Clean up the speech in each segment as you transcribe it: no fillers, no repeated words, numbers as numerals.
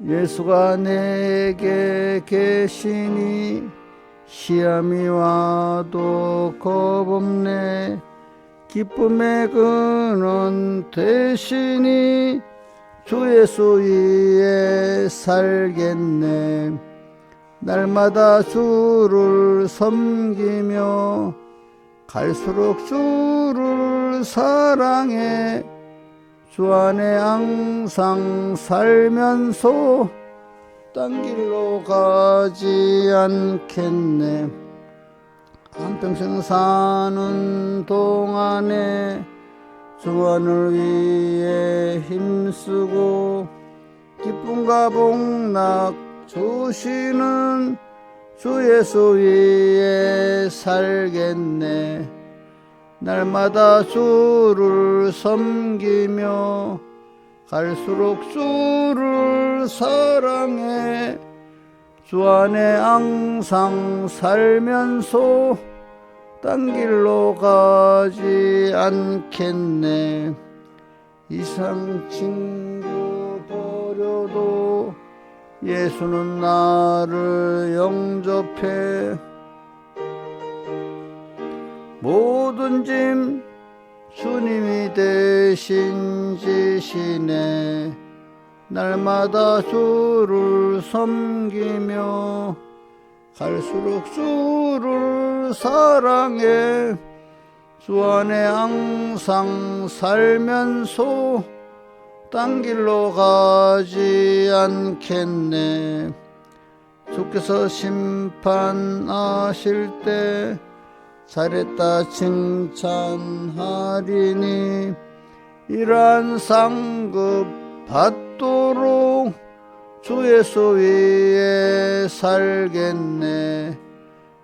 예수가 내게 계시니 시험이 와도 겁없네. 기쁨의 근원 되시니 주 예수 위에 살겠네. 날마다 주를 섬기며 갈수록 주를 사랑해. 주 안에 항상 살면서 딴 길로 가지 않겠네. 한평생 사는 동안에 주 안을 위해 힘쓰고 기쁨과 복락 주시는 주 예수 위에 살겠네. 날마다 주를 섬기며 갈수록 주를 사랑해. 주 안에 항상 살면서 딴 길로 가지 않겠네. 이상 친구 버려도 예수는 나를 영접해. 모든 짐 주님이 대신 지시네. 날마다 주를 섬기며 갈수록 주를 사랑해. 주 안에 항상 살면서 딴 길로 가지 않겠네. 주께서 심판하실 때 잘했다 칭찬하리니 이러한 상급 받도록 주 예수 위에 살겠네.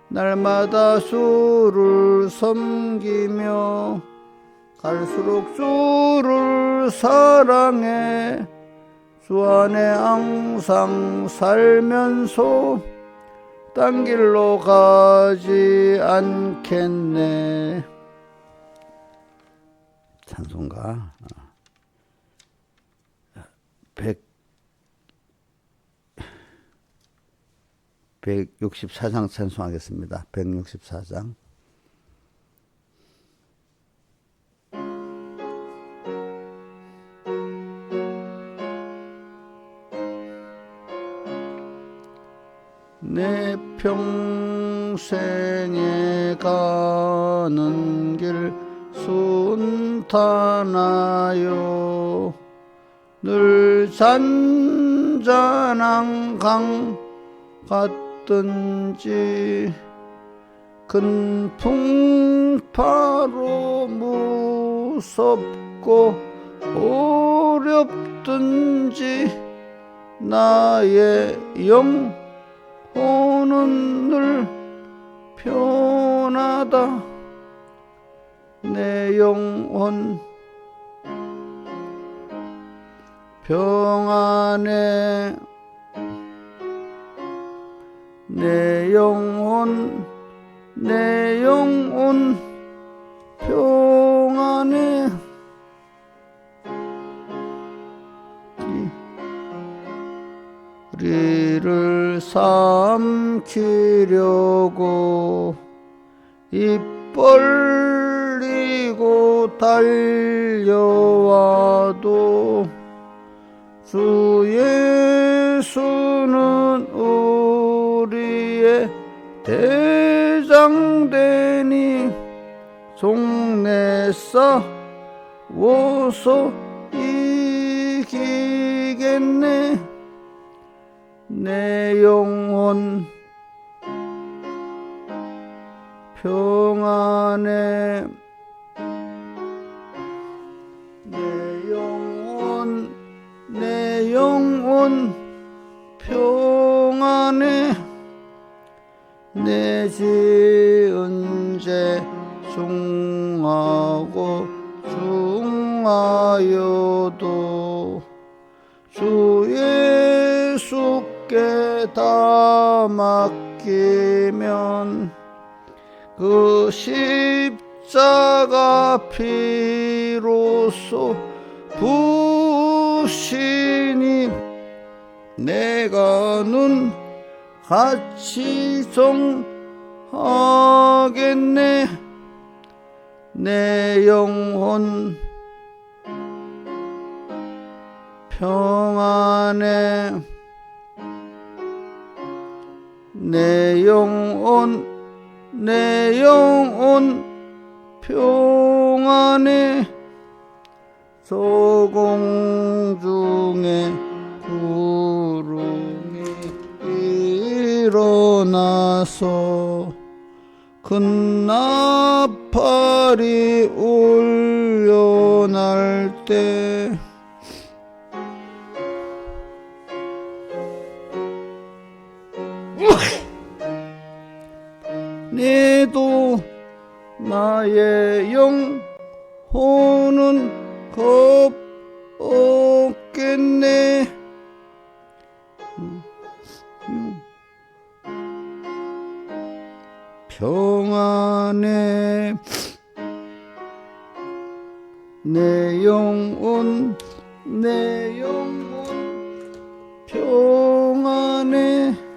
날마다 주를 섬기며 갈수록 주를 사랑해. 주 안에 항상 살면서 딴 길로 가지 않겠네. 찬송가 164장 찬송하겠습니다. 164장. 내 평생에 가는 길 순탄하여 늘 잔잔한 강 같든지 큰 풍파로 무섭고 어렵든지 나의 영혼은 늘 편하다. 내 영혼 평안해. 내 영혼 평안해. 우리를 삼키려고 입 벌리고 달려와도 주 예수는 우리의 대장되니 속내 싸워서 이기겠네. 내 영혼 평안해. 내 영혼 평안해. 내 지은 죄 중하고 중하여도 주 예수께 다 맡기면 그 십자가 피로써 부신이 내가 눈 같이 송하겠네. 내 영혼 평안에 내 영혼 평안에 소공중에 구름이 일어나서 큰 나팔이 울려날 때 내도 나의 영혼은 겁 없겠네. 평안에 내 영혼 평안에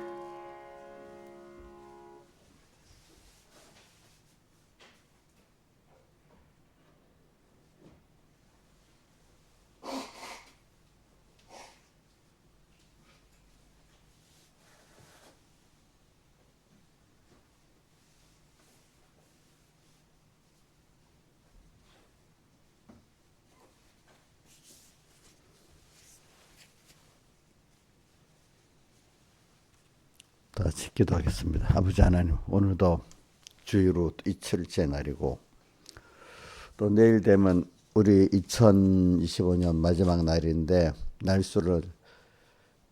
다 같이 기도하겠습니다. 아버지 하나님, 오늘도 주일로 이틀째 날이고 또 내일 되면 우리 2025년 마지막 날인데 날수를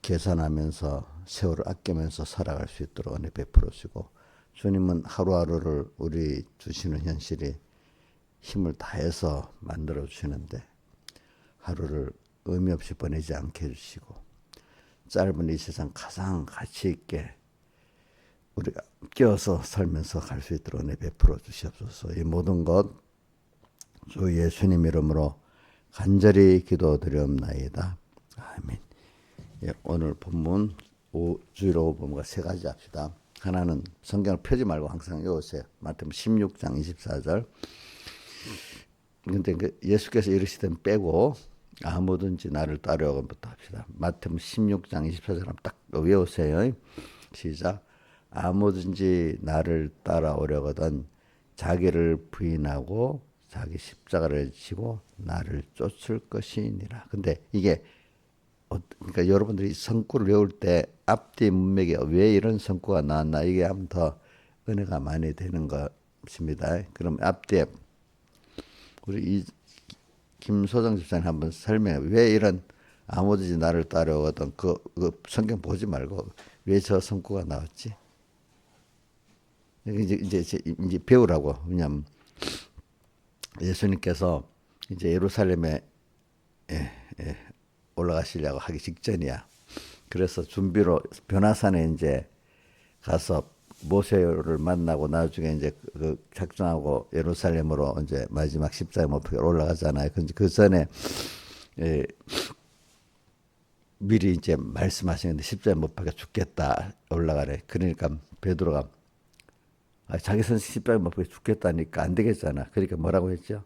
계산하면서 세월을 아끼면서 살아갈 수 있도록 은혜 베풀어 주시고, 주님은 하루하루를 우리 주시는 현실이 힘을 다해서 만들어 주시는데 하루를 의미 없이 보내지 않게 해주시고, 짧은 이 세상 가장 가치 있게 우리가 끼어서 살면서 갈 수 있도록 은혜 베풀어 주시옵소서. 이 모든 것 주 예수님 이름으로 간절히 기도드리옵나이다. 아멘. 예, 오늘 본문 주일 오후 본문과 세 가지 합시다. 하나는 성경을 펴지 말고 항상 외우세요. 마태복음 16장 24절. 근데 예수께서 이르시던 빼고 아무든지 나를 따르어부터 합시다. 마태복음 16장 24절 딱 외우세요. 시작. 아무든지 나를 따라오려거든 자기를 부인하고 자기 십자가를 지고 나를 쫓을 것이니라. 근데 이게 그러니까 여러분들이 성구를 외울 때 앞뒤 문맥에 왜 이런 성구가 나왔나 이게 하면 더 은혜가 많이 되는 것입니다. 그럼 앞뒤에 우리 김소정 집사님 한번 설명해. 왜 이런 아무든지 나를 따라오거든 그 성경 보지 말고 왜 저 성구가 나왔지? 이제 배우라고. 왜냐하면 예수님께서 이제 예루살렘에 올라가시려고 하기 직전이야. 그래서 준비로 변화산에 이제 가서 모세를 만나고 나중에 이제 그 작정하고 예루살렘으로 이제 마지막 십자가 목표로 올라가잖아요. 그 전에 미리 이제 말씀하시는데 십자가 못 박혀 죽겠다 올라가래. 그러니까 베드로가 자기 선생 십자가 못 박혀 죽겠다니까 안 되겠잖아. 그러니까 뭐라고 했죠?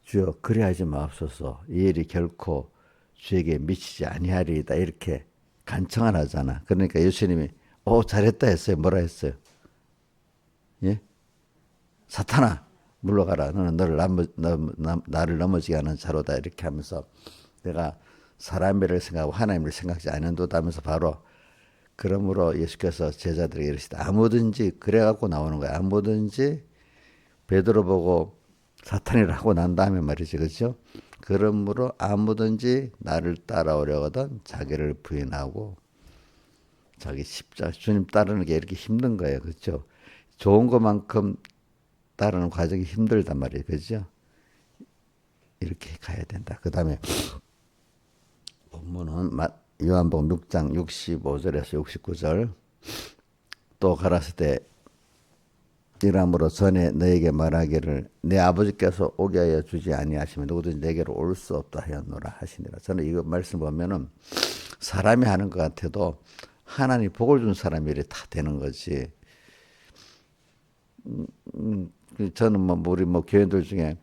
주여 그리하지 마옵소서. 이 일이 결코 주에게 미치지 아니하리이다. 이렇게 간청을 하잖아. 그러니까 예수님이 잘했다 했어요. 뭐라 했어요? 예? 사탄아 물러가라. 너는 나를 넘어지게 하는 자로다. 이렇게 하면서 내가 사람의 일을 생각하고 하나님을 생각지 않는도다 하면서 바로 그러므로 예수께서 제자들에게 이르시다. 아무든지 그래갖고 나오는 거야. 아무든지 베드로 보고 사탄이라고 난 다음에 말이지. 그렇죠? 그러므로 아무든지 나를 따라오려거든 자기를 부인하고 자기 십자가 주님 따르는 게 이렇게 힘든 거예요. 그렇죠? 좋은 것만큼 따르는 과정이 힘들단 말이에요. 그렇죠? 이렇게 가야 된다. 그 다음에 본문은 요한복음 6장 65절에서 69절. 또 가라사 때 이러므로 전에 너에게 말하기를 내 아버지께서 오게 하여 주지 아니하시면 누구든지 내게로 올 수 없다 하였노라 하시니라. 저는 이거 말씀 보면은 사람이 하는 것 같아도 하나님 복을 준 사람이 이래 다 되는 거지. 저는 뭐 우리 뭐 교회들 중에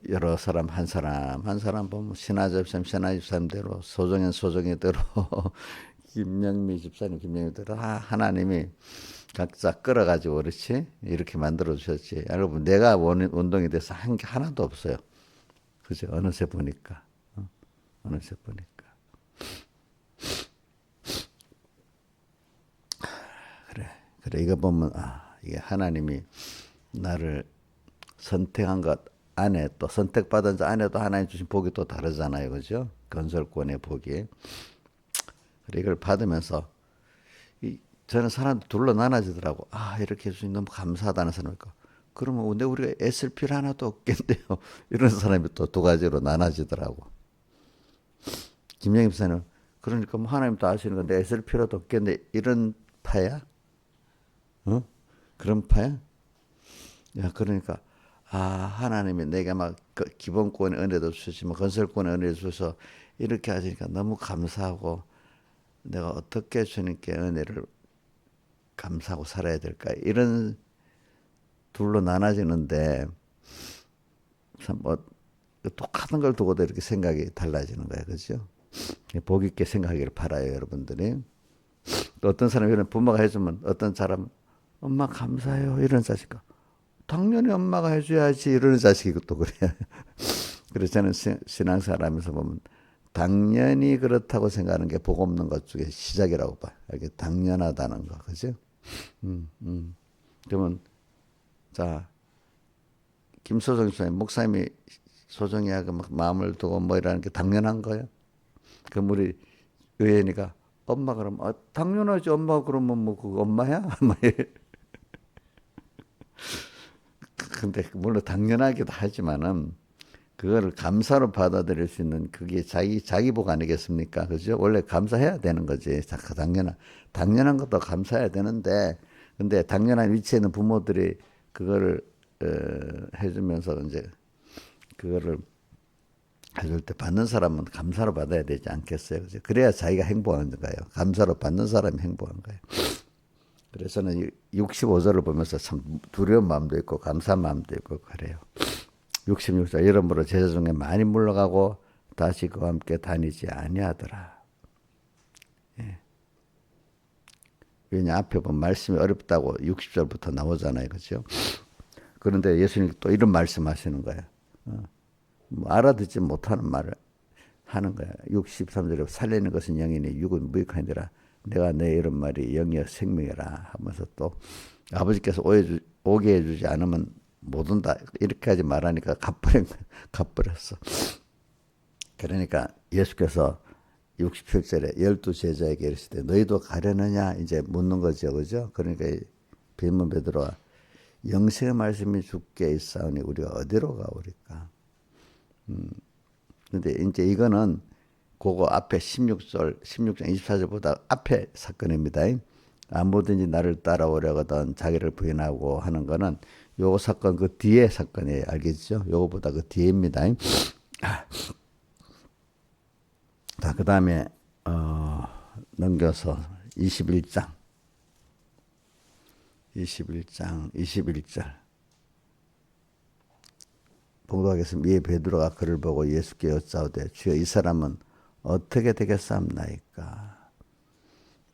여러 사람 한 사람 한 사람 보면 신하자 집사님 신하자 집사님대로 소정현 소정이대로 김영미 집사님 김영미대로 하나님이 각자 끌어가지고 그렇지 이렇게 만들어 주셨지. 여러분 내가 운동에 대해서 한 게 하나도 없어요. 그죠? 어느새 보니까 어느새 보니까 그래 이거 보면 이게 하나님이 나를 선택한 것 안에 또 선택받은 자 안에도 하나님 주신 복이 또 다르잖아요. 그죠? 건설권의 복이. 그래 이걸 받으면서 저는 사람들 둘로 나눠지더라고. 이렇게 해주니 너무 감사하다는 사람이 있고 그러면 근데 우리가 애쓸 필요 하나도 없겠네요. 이런 사람이 또 두 가지로 나눠지더라고. 김영임 사는 그러니까 뭐 하나님도 아시는 건데 애쓸 필요도 없겠네. 이런 파야? 어? 그런 파야? 야, 그러니까 하나님이 내가 막 기본권의 은혜도 주시지만 건설권의 은혜도 주셔서 이렇게 하시니까 너무 감사하고 내가 어떻게 주님께 은혜를 감사하고 살아야 될까 이런 둘로 나눠지는데 참 뭐 똑같은 걸 두고도 이렇게 생각이 달라지는 거예요. 그죠? 복 있게 생각하기를 바라요. 여러분들이. 또 어떤 사람이 이런 부모가 해주면 어떤 사람 엄마 감사해요 이런 자식과 당연히 엄마가 해줘야지 이러는 자식이 또 그래요. 그래서 저는 신앙생활하면서 보면 당연히 그렇다고 생각하는 게 복 없는 것 중에 시작이라고 봐요. 이게 당연하다는 거, 그죠? 그러면 자 김소정 목사님이 소정이하고 막 마음을 두고 뭐 이라는 게 당연한 거예요. 그럼 우리 의원이가 엄마 그러면 당연하지 엄마 그러면 뭐 그거 엄마야? 근데 물론 당연하기도 하지만은 그거를 감사로 받아들일 수 있는 그게 자기 복 아니겠습니까? 그죠? 원래 감사해야 되는 거지. 당연한 것도 감사해야 되는데 근데 당연한 위치에 있는 부모들이 그거를 해주면서 이제 그거를 해줄 때 받는 사람은 감사로 받아야 되지 않겠어요? 그죠? 그래야 자기가 행복한 거예요. 감사로 받는 사람이 행복한 거예요. 그래서는 65절을 보면서 참 두려운 마음도 있고 감사한 마음도 있고 그래요. 66절 이러므로 제자 중에 많이 물러가고 다시 그와 함께 다니지 아니하더라. 예. 왜냐 앞에 보면 말씀이 어렵다고 60절부터 나오잖아요. 그렇죠? 그런데 예수님 또 이런 말씀하시는 거예요. 뭐 알아듣지 못하는 말을 하는 거야. 63절에 살리는 것은 영이니 육은 무익하니라. 내가 내 이런 말이 영이여 생명이라 하면서 또 아버지께서 오게 해주지 않으면 못 온다. 이렇게까지 말하니까 갚버렸어. 그러니까 예수께서 67절에 12제자에게 이르시되 너희도 가려느냐 이제 묻는 거죠. 그죠? 그러니까 비문 베드로가 영생의 말씀이 주께 있사오니 우리가 어디로 가오리까? 근데 이제 이거는 그거 앞에 16장 24절보다 앞에 사건입니다. 아무든지 나를 따라오려거든 자기를 부인하고 하는 거는 요거 사건 그 뒤에 사건이에요. 알겠죠? 요거보다 그 뒤입니다. 자, 그 다음에 넘겨서 21장 21절 봉독하겠습니다. 이에 베드로가 그를 보고 예수께 여짜오되 주여 이 사람은 어떻게 되겠사옵나이까?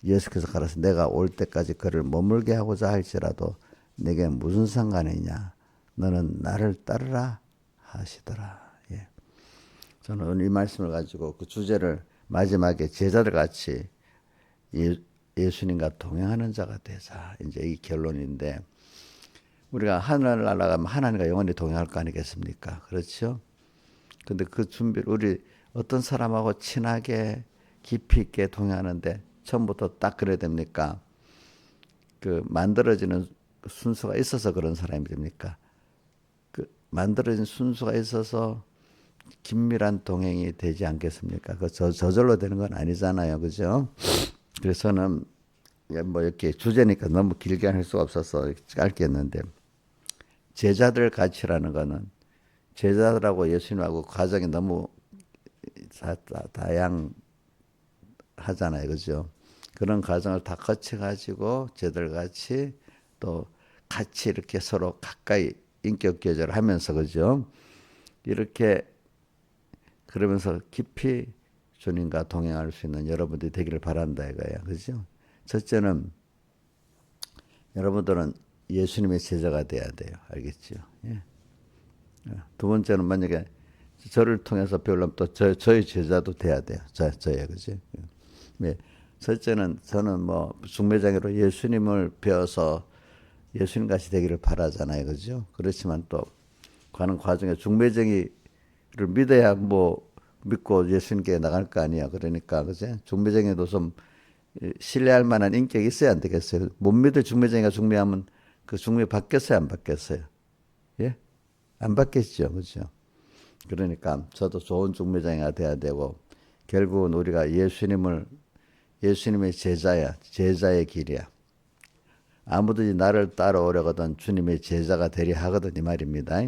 예수께서 가라사 내가 올 때까지 그를 머물게 하고자 할지라도 내게 무슨 상관이냐? 너는 나를 따르라 하시더라. 예. 저는 오늘 이 말씀을 가지고 그 주제를 마지막에 제자들 같이 예수님과 동행하는 자가 되자. 이제 이 결론인데 우리가 하늘나라 가면 하나님과 영원히 동행할 거 아니겠습니까? 그렇죠? 근데 그 준비를 우리 어떤 사람하고 친하게 깊이 있게 동행하는데 처음부터 딱 그래야 됩니까? 그 만들어지는 순서가 있어서 그런 사람이 됩니까? 그 만들어진 순서가 있어서 긴밀한 동행이 되지 않겠습니까? 그 저절로 되는 건 아니잖아요. 그죠? 그래서는 뭐 이렇게 주제니까 너무 길게 할 수가 없어서 짧게 했는데 제자들 가치라는 거는 제자들하고 예수님하고 과정이 너무 하잖아요. 그죠? 그런 과정을 다 거쳐가지고 쟤들같이 또 같이 이렇게 서로 가까이 인격 교제를 하면서, 그죠? 이렇게 그러면서 깊이 주님과 동행할 수 있는 여러분들이 되기를 바란다 이거예요. 그죠? 첫째는 여러분들은 예수님의 제자가 돼야 돼요. 알겠죠? 예. 두 번째는 만약에 저를 통해서 배우려면 또 저의 제자도 돼야 돼요. 저예요. 그죠? 예. 첫째는 저는 뭐 중매장애로 예수님을 배워서 예수님 같이 되기를 바라잖아요. 그죠? 그렇지만 또 가는 과정에 중매쟁이를 믿어야 뭐 믿고 예수님께 나갈 거 아니야. 그러니까 그죠? 중매쟁이도 좀 신뢰할 만한 인격이 있어야 안 되겠어요. 못 믿을 중매쟁이가 중매하면 그 중매 받겠어요, 안 받겠어요? 예? 안 받겠죠. 그죠? 그러니까 저도 좋은 중매쟁이가 돼야 되고 결국은 우리가 예수님의 제자야. 제자의 길이야. 아무든지 나를 따라오려거든 주님의 제자가 되려 하거든 이 말입니다.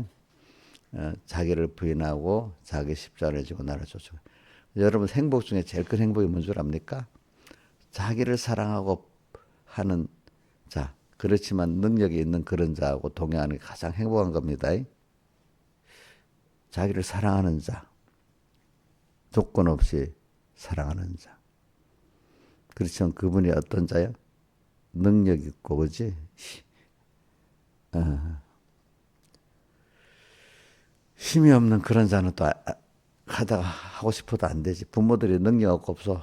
자기를 부인하고 자기 십자가를 지고 나를 쫓아. 여러분 행복 중에 제일 큰 행복이 뭔 줄 압니까? 자기를 사랑하고 하는 자, 그렇지만 능력이 있는 그런 자하고 동행하는 게 가장 행복한 겁니다. 자기를 사랑하는 자, 조건 없이 사랑하는 자. 그렇지만 그분이 어떤 자요? 능력 있고, 그지? 힘이 없는 그런 자는 또 하다가 하고 싶어도 안 되지. 부모들이 능력 없어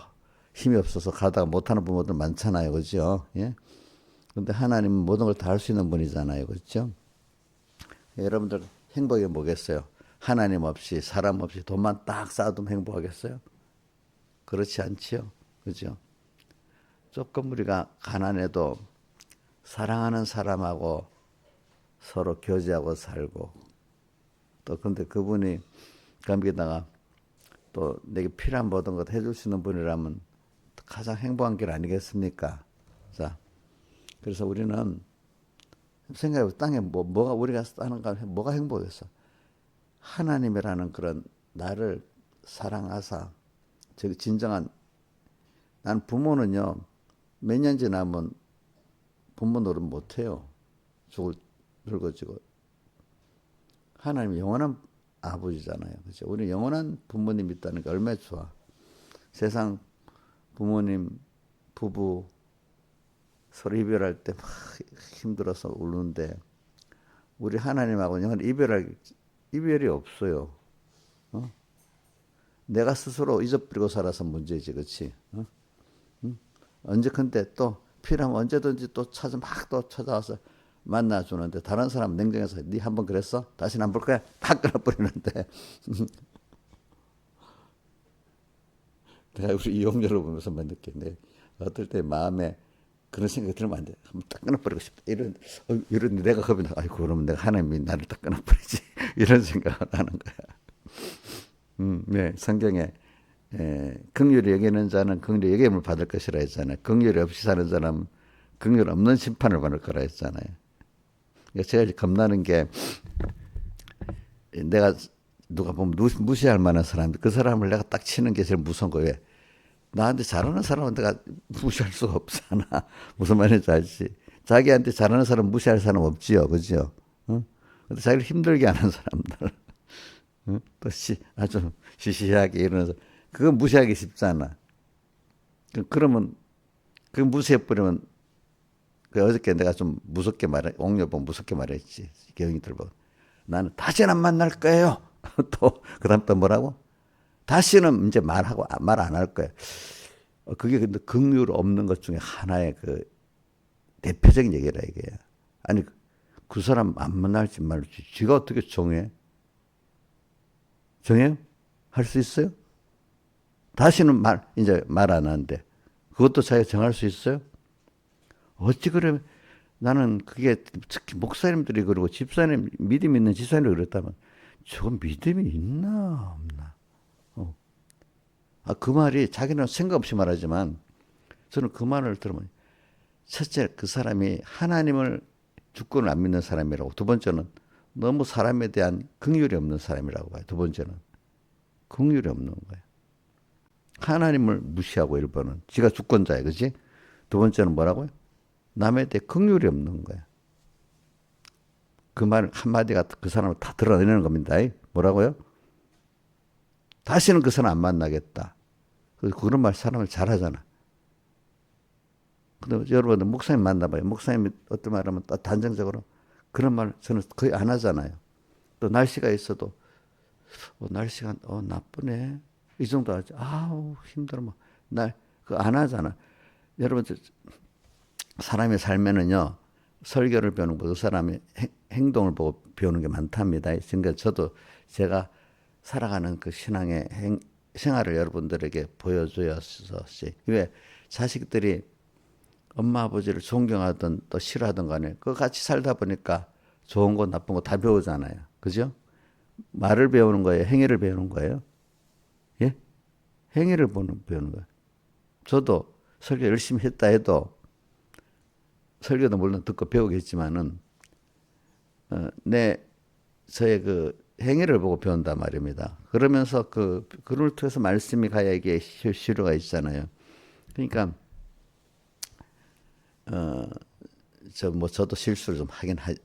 힘이 없어서 가다가 못하는 부모들 많잖아요. 그죠? 예? 근데 하나님은 모든 걸 다 할 수 있는 분이잖아요. 그렇죠? 여러분들 행복이 뭐겠어요? 하나님 없이 사람 없이 돈만 딱 쌓아두면 행복하겠어요? 그렇지 않지요. 그죠? 조금 우리가 가난해도 사랑하는 사람하고 서로 교제하고 살고 또 근데 그분이 거기다가 또 내게 필요한 모든 것 해줄 수 있는 분이라면 가장 행복한 길 아니겠습니까? 자, 그래서 우리는 생각해보면 땅에 뭐가 우리가 사는 거 뭐가 행복했어? 하나님이라는 그런 나를 사랑하사 즉 진정한 난 부모는요 몇 년 지나면 부모 노릇 못해요. 늙어지고 하나님이 영원한 아버지잖아요. 그렇죠? 우리 영원한 부모님 있다는 게 얼마나 좋아. 세상 부모님, 부부 서로 이별할 때 막 힘들어서 우는데 우리 하나님하고는 영원 이별이 없어요. 어? 내가 스스로 잊어버리고 살아서 문제지, 그렇지? 어? 응? 언제컨대 또 필요하면 언제든지 또 막 또 찾아와서 만나주는데 다른 사람 냉정해서 네 한번 그랬어? 다시는 안 볼 거야? 팍 끊어버리는데 내가 우리 이용녀를 보면서만 느꼈네. 어떨 때 마음에 그런 생각이 들면 안 돼. 한번 딱 끊어버리고 싶다. 이런 내가 겁이 나. 아이고, 그러면 내가 하나님이 나를 딱 끊어버리지. 이런 생각을 하는 거야. 네, 성경에 긍휼히 여기는 자는 긍휼히 여김을 받을 것이라 했잖아요. 긍휼이 없이 사는 사람은 긍휼 없는 심판을 받을 거라 했잖아요. 그러니까 제가 이제 겁나는 게 내가 누가 보면 무시할 만한 사람, 그 사람을 내가 딱 치는 게 제일 무서운 거예요. 나한테 잘하는 사람은 내가 무시할 수가 없잖아. 무슨 말인지 알지? 자기한테 잘하는 사람 무시할 사람 없지요. 그죠? 응? 근데 자기를 힘들게 하는 사람들. 응? 또 아주 시시하게 이러면서. 그건 무시하기 쉽잖아. 그러면, 그 무시해버리면, 그 어저께 내가 좀 무섭게 옥녀보고 무섭게 말했지. 경이들 보고. 나는 다시는 안 만날 거예요. 또, 그 다음 또 뭐라고? 다시는 이제 말 안 할 거예요. 그게 근데 긍휼 없는 것 중에 하나의 그 대표적인 얘기라 이게. 아니 그 사람 안 만날지 말지. 지가 어떻게 정해? 정해요? 할 수 있어요? 다시는 이제 말 안 하는데 그것도 자기가 정할 수 있어요? 어찌 그래? 나는 그게 특히 목사님들이 그러고 집사님 믿음 있는 집사님이 그랬다면 저건 믿음이 있나 없나? 그 말이 자기는 생각 없이 말하지만 저는 그 말을 들으면 첫째 그 사람이 하나님을 주권을 안 믿는 사람이라고 두 번째는 너무 사람에 대한 긍휼이 없는 사람이라고 봐요. 두 번째는 긍휼이 없는 거예요. 하나님을 무시하고 1번은 지가 주권자야, 그지? 두 번째는 뭐라고요? 남에 대해 긍휼이 없는 거야. 그 말 한마디가 그 사람을 다 드러내는 겁니다. 뭐라고요? 다시는 그 사람 안 만나겠다. 그런 말 사람을 잘하잖아. 근데 여러분들 목사님 만나봐요. 목사님이 어떤 말 하면 단정적으로 그런 말 저는 거의 안 하잖아요. 또 날씨가 있어도 날씨가 나쁘네. 이 정도 하지. 아우 힘들어. 그 안 하잖아. 여러분 사람의 삶에는요. 설교를 배우는 것보다 그 사람의 행동을 보고 배우는 게 많답니다. 그러니까 저도 제가 살아가는 그 신앙의 생활을 여러분들에게 보여줘야지. 왜 자식들이 엄마 아버지를 존경하든 또 싫어하든 간에 그 같이 살다 보니까 좋은 거 나쁜 거 다 배우잖아요. 그죠? 말을 배우는 거예요? 행위를 배우는 거예요? 예? 행위를 배우는 거예요. 저도 설교 열심히 했다 해도 설교도 물론 듣고 배우겠지만은 저의 그 행위를 보고 배운단 말입니다. 그러면서 그걸 통해서 말씀이 가야 이게 실효가 있잖아요. 그러니까 저도 실수를 좀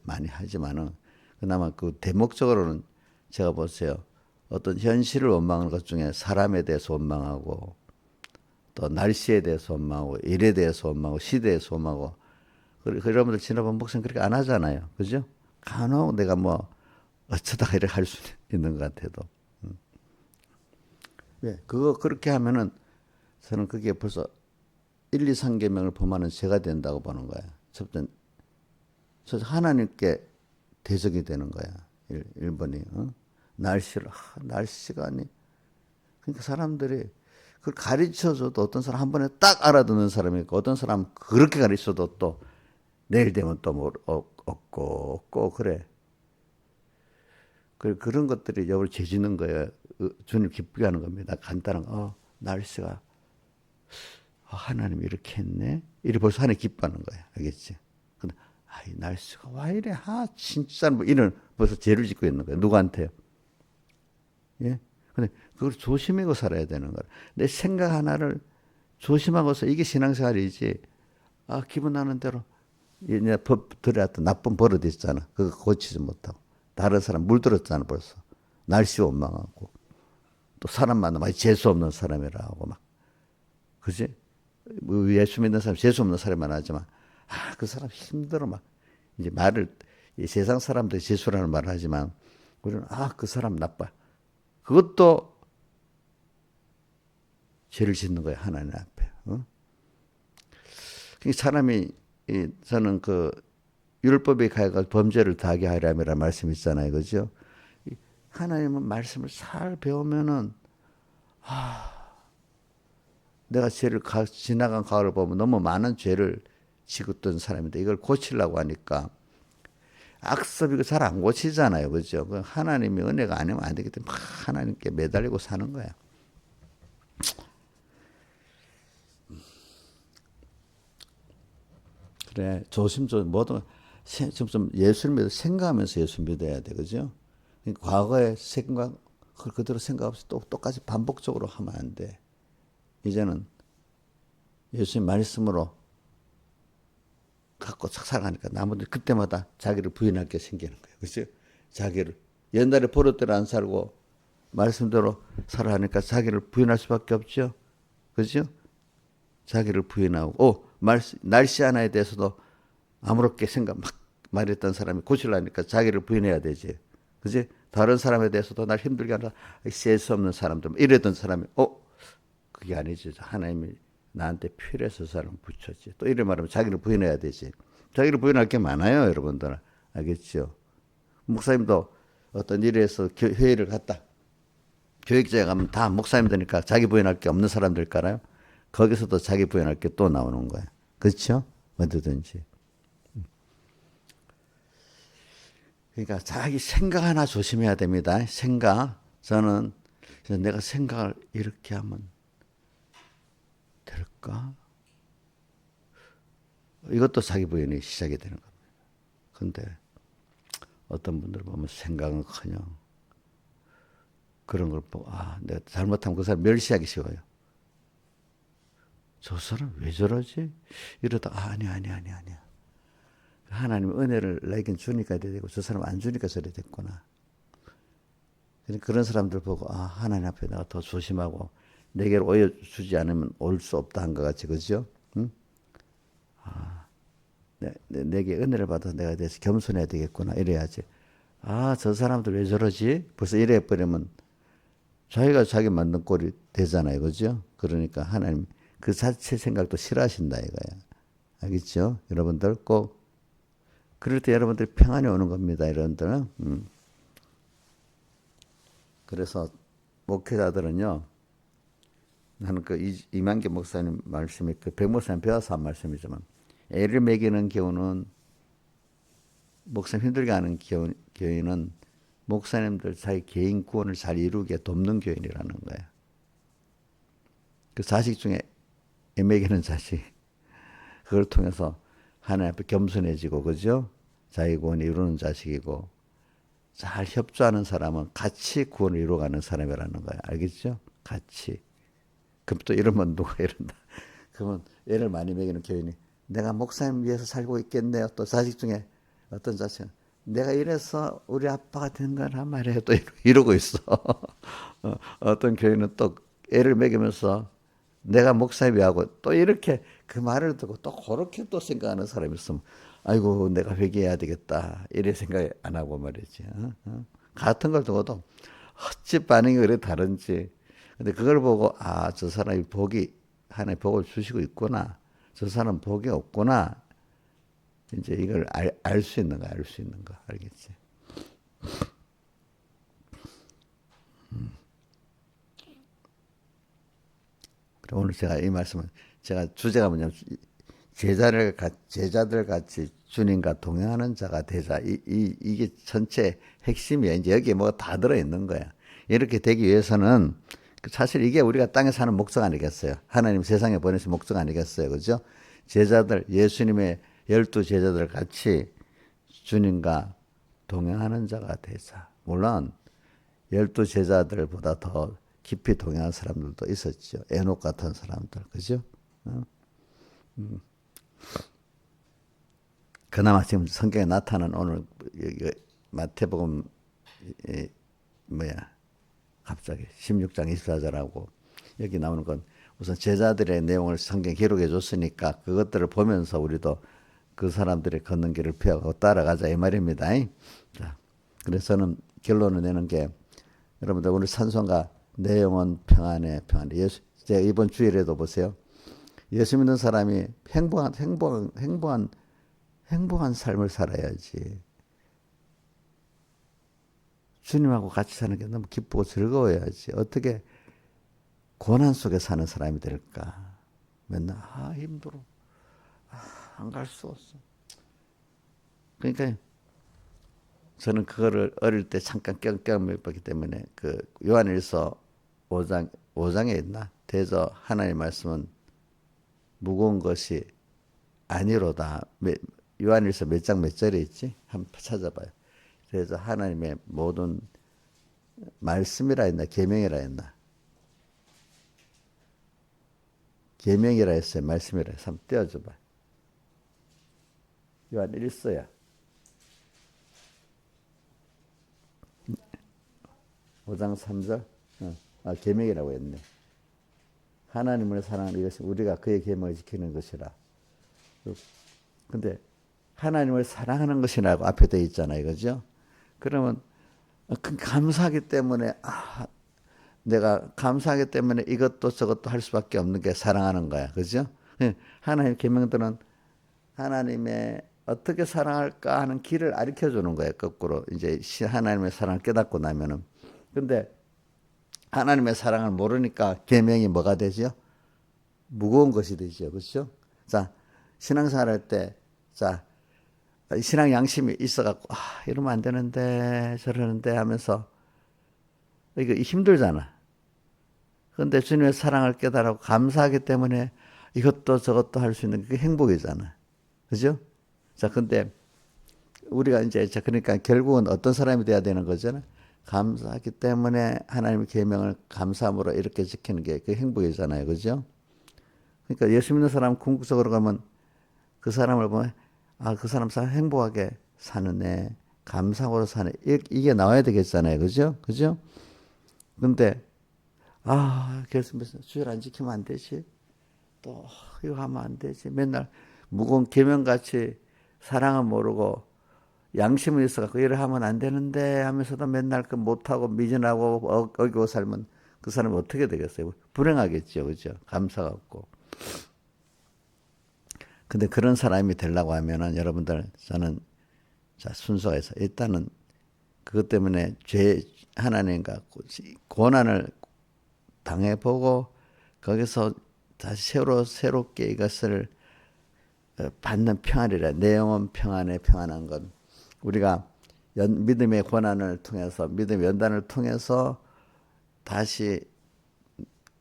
많이 하지만은 그나마 그 대목적으로는 제가 보세요. 어떤 현실을 원망하는 것 중에 사람에 대해서 원망하고 또 날씨에 대해서 원망하고 일에 대해서 원망하고 시대에서 원망하고 여러분들 지나보면 목사님 그렇게 안 하잖아요. 그죠? 간혹 내가 뭐 어쩌다가 이렇게 할 수 있는 것 같아도. 왜? 그거 그렇게 하면은 저는 그게 벌써 1, 2, 3계명을 범하는 죄가 된다고 보는 거야. 첫 번째, 하나님께 대적이 되는 거야. 1번이. 날씨가 아니. 그러니까 사람들이 그걸 가르쳐줘도 어떤 사람 한 번에 딱 알아듣는 사람이 있고 어떤 사람은 그렇게 가르쳐도 또 내일 되면 또 뭐 없고 그래. 그런 것들이 여러분을 죄지는 거예요. 주님 기쁘게 하는 겁니다. 간단한 날씨가 하나님 이렇게 했네. 이래 벌써 하나님 기뻐하는 거야. 알겠지? 근데 이 날씨가 와 이래. 진짜 뭐 이런 벌써 죄를 짓고 있는 거야. 누구한테요? 예? 근데 그걸 조심하고 살아야 되는 거야. 내 생각 하나를 조심하고서 이게 신앙생활이지. 기분 나는 대로 얘네 법 들여왔던 나쁜 버릇 있잖아. 그거 고치지 못하고 다른 사람 물들었잖아 벌써. 날씨 원망하고 또 사람 만나면 재수 없는 사람이라 하고 막 그지? 예수 믿는 사람 재수 없는 사람만 하지만 그 사람 힘들어 막 이제 말을 세상 사람들이 재수라는 말을 하지만 우리는 그 사람 나빠. 그것도 죄를 짓는 거야 하나님 앞에. 사람이 저는 그 율법에 가야 범죄를 다하게 하려면이라는 말씀 있잖아요, 그죠? 하나님은 말씀을 잘 배우면은 내가 지나간 가을을 보면 너무 많은 죄를 지었던 사람인데 이걸 고치려고 하니까 악습이 잘 안 고치잖아요, 그죠? 하나님의 은혜가 아니면 안 되기 때문에 하나님께 매달리고 사는 거야. 그래, 조심조심 뭐든 좀 예수를 믿어 생각하면서 예수 믿어야 돼, 그죠? 과거의 생각 그대로 생각 없이 또 똑같이 반복적으로 하면 안 돼. 이제는 예수님 말씀으로 갖고 살아가니까 나머지 그때마다 자기를 부인할 게 생기는 거예요. 그죠? 자기를 옛날에 버릇대로 안 살고 말씀대로 살아가니까 자기를 부인할 수밖에 없죠. 그죠? 자기를 부인하고 날씨 하나에 대해서도 아무렇게 생각 막 말했던 사람이 고치려니까 자기를 부인해야 되지. 그지? 다른 사람에 대해서도 날 힘들게 하는 센스 없는 사람들 이랬던 사람이 그게 아니지. 하나님이 나한테 필요해서 사람 붙였지. 또 이래 말하면 자기를 부인해야 되지. 자기를 부인할 게 많아요, 여러분들. 알겠죠? 목사님도 어떤 일에서 회의를 갔다. 교육자에 가면 다 목사님들이니까 자기 부인할 게 없는 사람들일까요? 거기서도 자기 부인할 게 또 나오는 거야. 그렇죠? 어디든지. 그러니까 자기 생각 하나 조심해야 됩니다. 생각. 저는 내가 생각을 이렇게 하면 될까? 이것도 자기 부인이 시작이 되는 겁니다. 근데 어떤 분들 보면 생각은커녕 그런 걸 보고 내가 잘못하면 그 사람 멸시하기 쉬워요. 저 사람 왜 저러지? 이러다가 아니야. 하나님 은혜를 내겐 주니까 이래 되고 저 사람 안 주니까 저래 됐구나. 그런 사람들 보고 하나님 앞에 내가 더 조심하고 내게로 오해 주지 않으면 올 수 없다 한 것 같이 그죠? 응? 내게 은혜를 받아서 내가 대해서 겸손해야 되겠구나 이래야지. 저 사람들 왜 저러지? 벌써 이래 버리면 자기가 자기 만든 꼴이 되잖아요, 그죠? 그러니까 하나님 그 자체 생각도 싫어하신다 이거야. 알겠죠? 여러분들 꼭 그럴 때 여러분들이 평안이 오는 겁니다, 여러분들은. 그래서 목회자들은요, 나는 그 이만기 목사님 말씀이 그 백 목사님 배워서 한 말씀이지만, 애를 먹이는 교훈은 목사님 힘들게 하는 교회는 목사님들 자기 개인 구원을 잘 이루게 돕는 교인이라는 거예요. 그 자식 중에 애 먹이는 자식, 그걸 통해서 하나님 앞에 겸손해지고, 그죠? 자기 구원을 이루는 자식이고, 잘 협조하는 사람은 같이 구원을 이루어가는 사람이라는 거예요. 알겠죠? 같이. 그럼 또 이러면 누가 이런다. 그러면 애를 많이 먹이는 교인이 내가 목사님 위해서 살고 있겠네요. 또 자식 중에 어떤 자식은 내가 이래서 우리 아빠가 된 거란 말이에요. 또 이러고 있어. 어떤 교인은 또 애를 먹이면서 내가 목사님 하고 또 이렇게 그 말을 듣고 또 그렇게 또 생각하는 사람이 있으면 아이고 내가 회개해야 되겠다 이래 생각 안 하고 말이지. 같은 걸 두고도 어찌 반응이 그래 다른지. 근데 그걸 보고 저 사람이 하나님 복을 주시고 있구나. 저 사람 복이 없구나. 이제 이걸 알 수 있는 거, 알 수 있는 거, 알겠지? 그리고 오늘 제가 이 말씀은 제가 주제가 뭐냐면 제자들 같이 주님과 동행하는 자가 되자. 이게 전체 핵심이야. 이제 여기에 뭐가 다 들어있는 거야. 이렇게 되기 위해서는 사실 이게 우리가 땅에 사는 목적 아니겠어요? 하나님 세상에 보내신 목적 아니겠어요? 그죠? 제자들, 예수님의 12 제자들 같이 주님과 동행하는 자가 되자. 물론 12 제자들보다 더 깊이 동행한 사람들도 있었죠. 에녹 같은 사람들, 그죠? 그나마 지금 성경에 나타난 오늘 마태복음 갑자기 16장 24절하고 여기 나오는 건 우선 제자들의 내용을 성경 기록해 줬으니까 그것들을 보면서 우리도 그 사람들의 걷는 길을 피하고 따라가자 이 말입니다. 자, 그래서 저는 결론을 내는 게 여러분들 오늘 찬송가 내 영혼 평안해. 제가 이번 주일에도 보세요. 예수 믿는 사람이 행복한 삶을 살아야지. 주님하고 같이 사는 게 너무 기쁘고 즐거워야지. 어떻게 고난 속에 사는 사람이 될까? 맨날 힘들어. 안 갈 수 없어. 그러니까 저는 그거를 어릴 때 잠깐 경험해봤기 때문에 그 요한일서 5장에 있나? 대저 하나님 말씀은 무거운 것이 아니로다. 요한일서 몇 장 몇 절에 있지? 한번 찾아봐요. 그래서 하나님의 모든 말씀이라 했나 계명이라 했나? 계명이라 했어요. 말씀이라 했어요. 한번 떼어줘봐. 요한 1서야. 5장 3절. 계명이라고 했네. 하나님을 사랑하는 이것이 우리가 그의 계명을 지키는 것이라. 근데 하나님을 사랑하는 것이라고 앞에 되어 있잖아요. 그죠? 그러면 감사하기 때문에 내가 감사하기 때문에 이것도 저것도 할 수밖에 없는 게 사랑하는 거야. 그죠? 하나님의 계명들은 하나님의 어떻게 사랑할까 하는 길을 가르쳐 주는 거예요. 거꾸로 이제 하나님의 사랑을 깨닫고 나면은. 근데 하나님의 사랑을 모르니까 계명이 뭐가 되죠? 무거운 것이 되죠. 그렇죠? 자, 신앙생활 할 때 신앙 양심이 있어갖고 이러면 안 되는데 저러는데 하면서 이거 힘들잖아. 그런데 주님의 사랑을 깨달고 감사하기 때문에 이것도 저것도 할 수 있는 게 행복이잖아. 그죠? 자, 근데 우리가 이제 그러니까 결국은 어떤 사람이 돼야 되는 거잖아. 감사하기 때문에 하나님의 계명을 감사함으로 이렇게 지키는 게 그 행복이잖아요. 그죠? 그러니까 예수 믿는 사람 궁극적으로 가면 그 사람을 보면 아, 그 사람 행복하게 사는 애, 감사하고 사는 이게 나와야 되겠잖아요. 그죠? 그죠? 근데 아, 결승에서 주일 안 지키면 안 되지. 또 이거 하면 안 되지. 맨날 무거운 계명같이 사랑은 모르고 양심은 있어갖고 이래 하면 안 되는데 하면서도 맨날 그 못하고 미진하고 어기고 살면 그 사람은 어떻게 되겠어요? 불행하겠죠. 그죠? 감사가 없고. 근데 그런 사람이 되려고 하면은 여러분들 저는 자, 순서가 있어. 일단은 그것 때문에 하나님과 고난을 당해보고 거기서 다시 새롭게 이것을 받는 평안이라 내 영혼 평안에 평안한 건 우리가 믿음의 고난을 통해서 믿음의 연단을 통해서 다시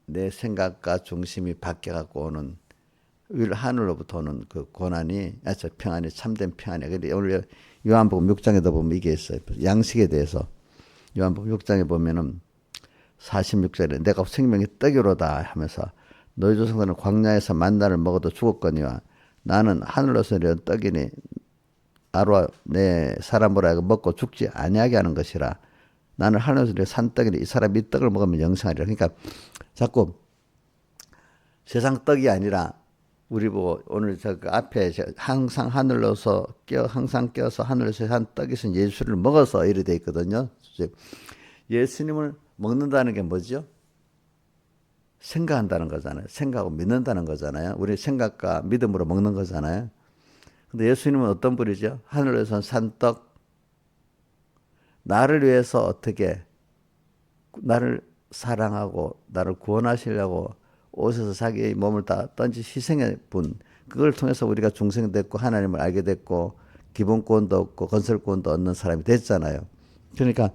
내 생각과 중심이 바뀌어갖고 오는 하늘로부터 오는 그 고난이 저 평안이 참된 평안이야. 근데 오늘 요한복음 6장에도 보면 이게 있어요. 양식에 대해서 요한복음 6장에 보면은 46절에 내가 생명의 떡이로다 하면서 너희 조상들은 광야에서 만나를 먹어도 죽었거니와 나는 하늘로서 내린 떡이니 나로 내 사람으로 하여금 먹고 죽지 아니하게 하는 것이라. 나는 하늘에서 내린 산떡이니 이 사람이 이 떡을 먹으면 영생하리라. 그러니까 자꾸 세상 떡이 아니라 우리 보고 오늘 저 앞에 항상 하늘로서 항상 껴서 하늘에서 한 떡이신 예수를 먹어서 이래 돼 있거든요. 예수님을 먹는다는 게 뭐죠? 생각한다는 거잖아요. 생각하고 믿는다는 거잖아요. 우리 생각과 믿음으로 먹는 거잖아요. 근데 예수님은 어떤 분이죠? 하늘에서 산 떡, 나를 위해서 어떻게 나를 사랑하고 나를 구원하시려고 오셔서 자기의 몸을 다 던지 희생의 분, 그걸 통해서 우리가 중생됐고 하나님을 알게 됐고 기본권도 얻고 건설권도 얻는 사람이 됐잖아요. 그러니까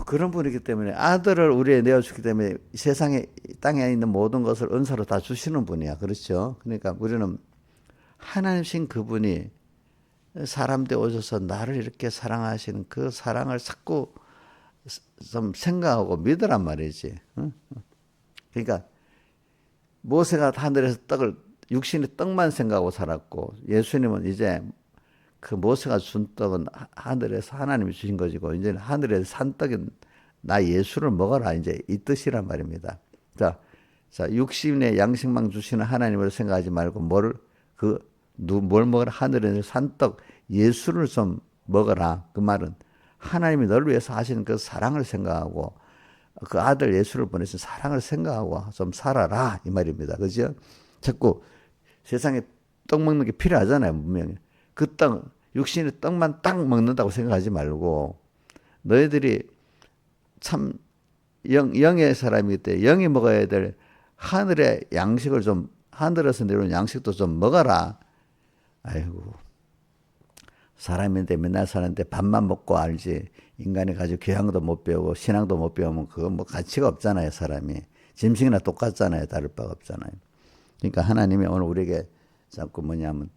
그런 분이기 때문에 아들을 우리에 내어주기 때문에 세상에 땅에 있는 모든 것을 은사로 다 주시는 분이야. 그렇죠? 그러니까 우리는 하나님신 그분이 사람들 오셔서 나를 이렇게 사랑하시는 그 사랑을 자꾸 좀 생각하고 믿으란 말이지. 그러니까 모세가 하늘에서 육신의 떡만 생각하고 살았고 예수님은 이제 그 모세가 준 떡은 하늘에서 하나님이 주신 것이고 이제 하늘에서 산 떡은 나 예수를 먹어라 이제 이 뜻이란 말입니다. 자, 육신의 양식만 주시는 하나님을 생각하지 말고 뭘 먹어라 하늘에서 산 떡 예수를 좀 먹어라. 그 말은 하나님이 너를 위해서 하시는 그 사랑을 생각하고 그 아들 예수를 보내신 사랑을 생각하고 좀 살아라 이 말입니다. 그죠? 자꾸 세상에 떡 먹는 게 필요하잖아요. 분명히. 그 떡, 육신의 떡만 딱 먹는다고 생각하지 말고 너희들이 참 영의 사람이기 때문에 영이 먹어야 될 하늘의 양식을 좀 하늘에서 내려온 양식도 좀 먹어라. 아이고 사람인데 맨날 사는데 밥만 먹고 알지 인간이 가지고 교양도 못 배우고 신앙도 못 배우면 그거 뭐 가치가 없잖아요. 사람이 짐승이나 똑같잖아요. 다를 바가 없잖아요. 그러니까 하나님이 오늘 우리에게 자꾸 뭐냐면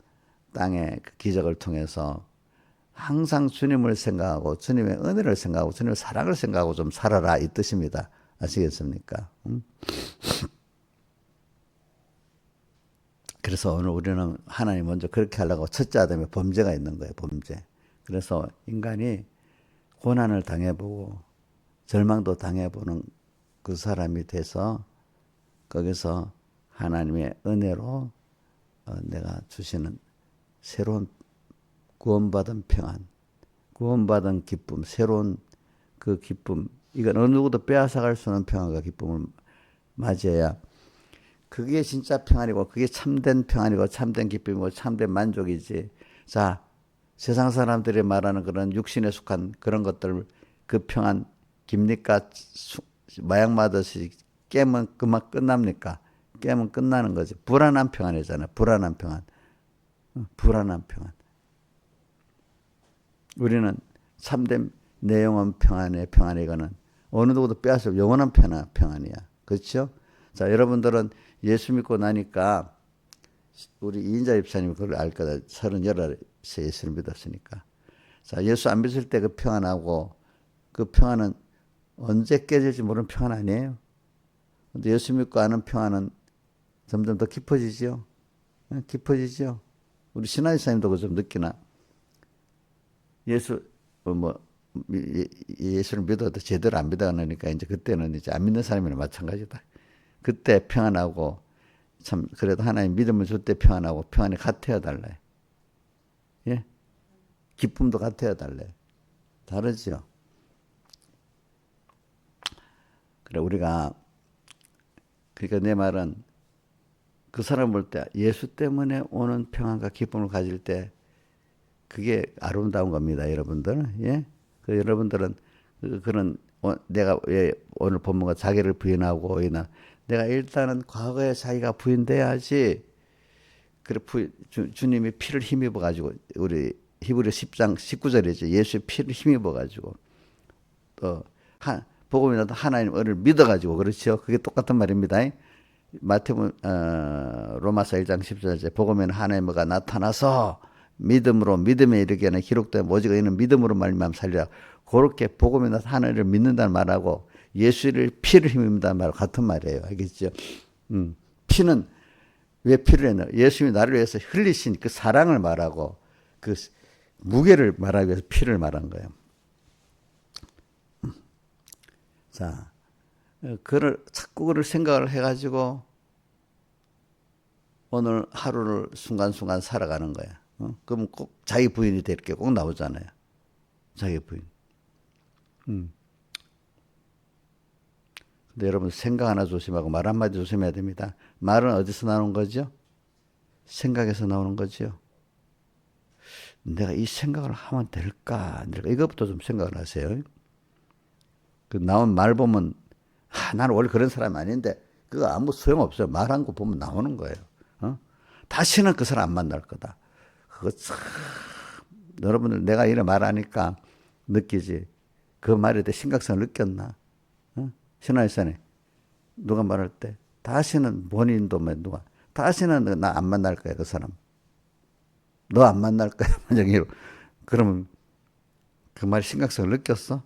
땅의 그 기적을 통해서 항상 주님을 생각하고 주님의 은혜를 생각하고 주님의 사랑을 생각하고 좀 살아라 이 뜻입니다. 아시겠습니까? 그래서 오늘 우리는 하나님 먼저 그렇게 하려고 첫째 아담에 범죄가 있는 거예요. 범죄. 그래서 인간이 고난을 당해보고 절망도 당해보는 그 사람이 돼서 거기서 하나님의 은혜로 내가 주시는 새로운 구원받은 평안, 구원받은 기쁨, 새로운 그 기쁨, 이건 어느 누구도 빼앗아갈 수 없는 평안과 기쁨을 맞이해야 그게 진짜 평안이고 그게 참된 평안이고 참된 기쁨이고 참된 만족이지. 자, 세상 사람들이 말하는 그런 육신에 속한 그런 것들 그 평안 깁니까? 마약 맞듯이 깨면 그만 끝납니까? 깨면 끝나는 거지. 불안한 평안이잖아요. 불안한 평안. 불안한 평안. 우리는 참된 내 영혼 평안의 평안이거는 어느 누구도 빼앗을 영원한 평안이야. 그렇죠? 자, 여러분들은 예수 믿고 나니까 우리 이인자 집사님이 그걸 알 거다. 38세 예수를 믿었으니까. 자, 예수 안 믿을 때 그 평안하고 그 평안은 언제 깨질지 모르는 평안 아니에요? 근데 예수 믿고 아는 평안은 점점 더 깊어지지요. 깊어지지요. 우리 신하이사님도 그거 좀 느끼나? 예수 예수를 믿어도 제대로 안 믿어가니까 이제 그때는 이제 안 믿는 사람이나 마찬가지다. 그때 평안하고 참 그래도 하나님 믿음을 줄 때 평안하고 평안이 같아야 달래. 예? 기쁨도 같아야 달래. 다르죠. 그래 우리가 그러니까 내 말은 그 사람 볼 때 예수 때문에 오는 평안과 기쁨을 가질 때 그게 아름다운 겁니다, 여러분들. 예? 그 여러분들은 그런 내가 왜 오늘 본문과 자기를 부인하고 이나 내가 일단은 과거에 자기가 부인돼야지. 그래 주님이 피를 힘입어 가지고 우리 히브리 10장 19절이죠. 예수의 피를 힘입어 가지고 또 복음이라도 하나님 은혜를 믿어 가지고 그렇죠. 그게 똑같은 말입니다. 마태복음 로마서 1장 10절에 복음에는 하나님과 나타나서 믿음으로 믿음에 이르게 하는 기록된 오직 의인은 믿음으로 말미암아 살리라. 그렇게 복음에 나타나서 하나님을 믿는다는 말하고 예수를 피를 힘입는다는 말하고 같은 말이에요. 알겠죠? 피는 왜 피를 했나? 예수님이 나를 위해서 흘리신 그 사랑을 말하고 그 무게를 말하기 위해서 피를 말한 거예요. 자, 자꾸 그걸 생각을 해가지고 오늘 하루를 순간순간 살아가는 거야. 그럼 꼭 자기 부인이 될 게 꼭 나오잖아요. 자기 부인. 근데 여러분 생각 하나 조심하고 말 한마디 조심해야 됩니다. 말은 어디서 나오는 거죠? 생각에서 나오는 거죠. 내가 이 생각을 하면 될까? 안 될까? 이것부터 좀 생각을 하세요. 그 나온 말 보면 나는 원래 그런 사람이 아닌데 그거 아무 소용없어요. 말한 거 보면 나오는 거예요. 다시는 그 사람 안 만날 거다. 그거 참 여러분들 내가 이래 말하니까 느끼지. 그 말에 대해 심각성을 느꼈나? 신화일산에 누가 말할 때 다시는 본인도 누가 다시는 나 안 만날 거야 그 사람. 너 안 만날 거야 만약에 그러면 그 말 심각성을 느꼈어?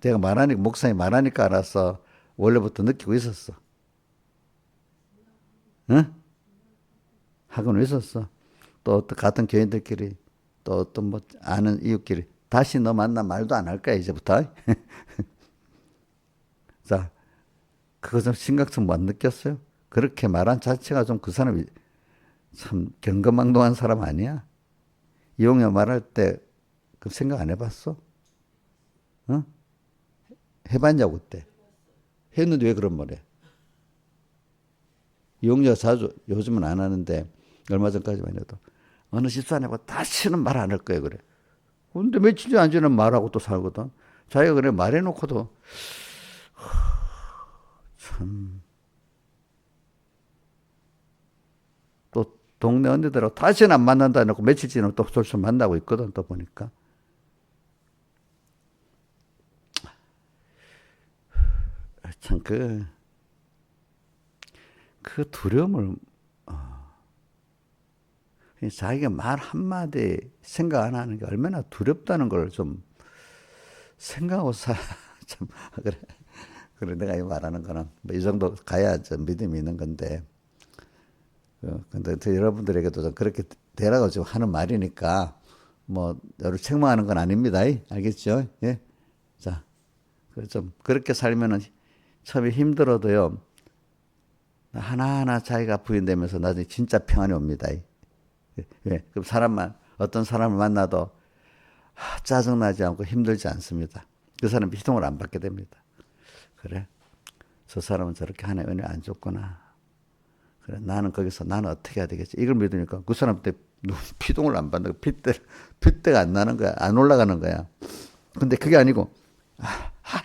제가 말하니까 목사님 말하니까 알았어. 원래부터 느끼고 있었어. 응? 하고는 있었어. 또 어떤 같은 교인들끼리 또 어떤 뭐 아는 이웃끼리 다시 너 만나 말도 안 할 거야 이제부터. 자, 그거 좀 심각성 못 느꼈어요? 그렇게 말한 자체가 좀 그 사람이 참 경거망동한 사람 아니야? 이용여 말할 때 그 생각 안 해봤어? 응? 해봤냐고 그때. 했는데 왜 그런 말해? 이용여가 자주 요즘은 안 하는데 얼마 전까지만 해도 어느 집사님하고 다시는 말 안 할 거예요 그래. 근데 며칠 전 안 지나면 말하고 또 살거든. 자기가 그래 말해놓고도 참. 또 동네 언니들하고 다시는 안 만난다 해놓고 며칠 지나면 또 솔솔 만나고 있거든 또 보니까. 참 그 두려움을 자기가 말 한마디 생각 안 하는 게 얼마나 두렵다는 걸 좀 생각하고 참 그래 내가 이 말하는 거는 뭐 이 정도 가야 좀 믿음이 있는 건데 근데 여러분들에게도 좀 그렇게 되라고 지금 하는 말이니까 뭐 여러 책망하는 건 아닙니다. 알겠죠? 예. 자, 좀 그렇게 살면은 처음에 힘들어도요 하나하나 자기가 부인되면서 나중에 진짜 평안이 옵니다. 예. 그럼 어떤 사람을 만나도 짜증나지 않고 힘들지 않습니다. 그 사람 희동을 안 받게 됩니다. 그래, 저 사람은 저렇게 하나의 은혜 안 줬구나. 그래, 나는 어떻게 해야 되겠지? 이걸 믿으니까 그 사람 때 피동을 안 받는 거야. 핏대가 안 나는 거야. 안 올라가는 거야. 근데 그게 아니고,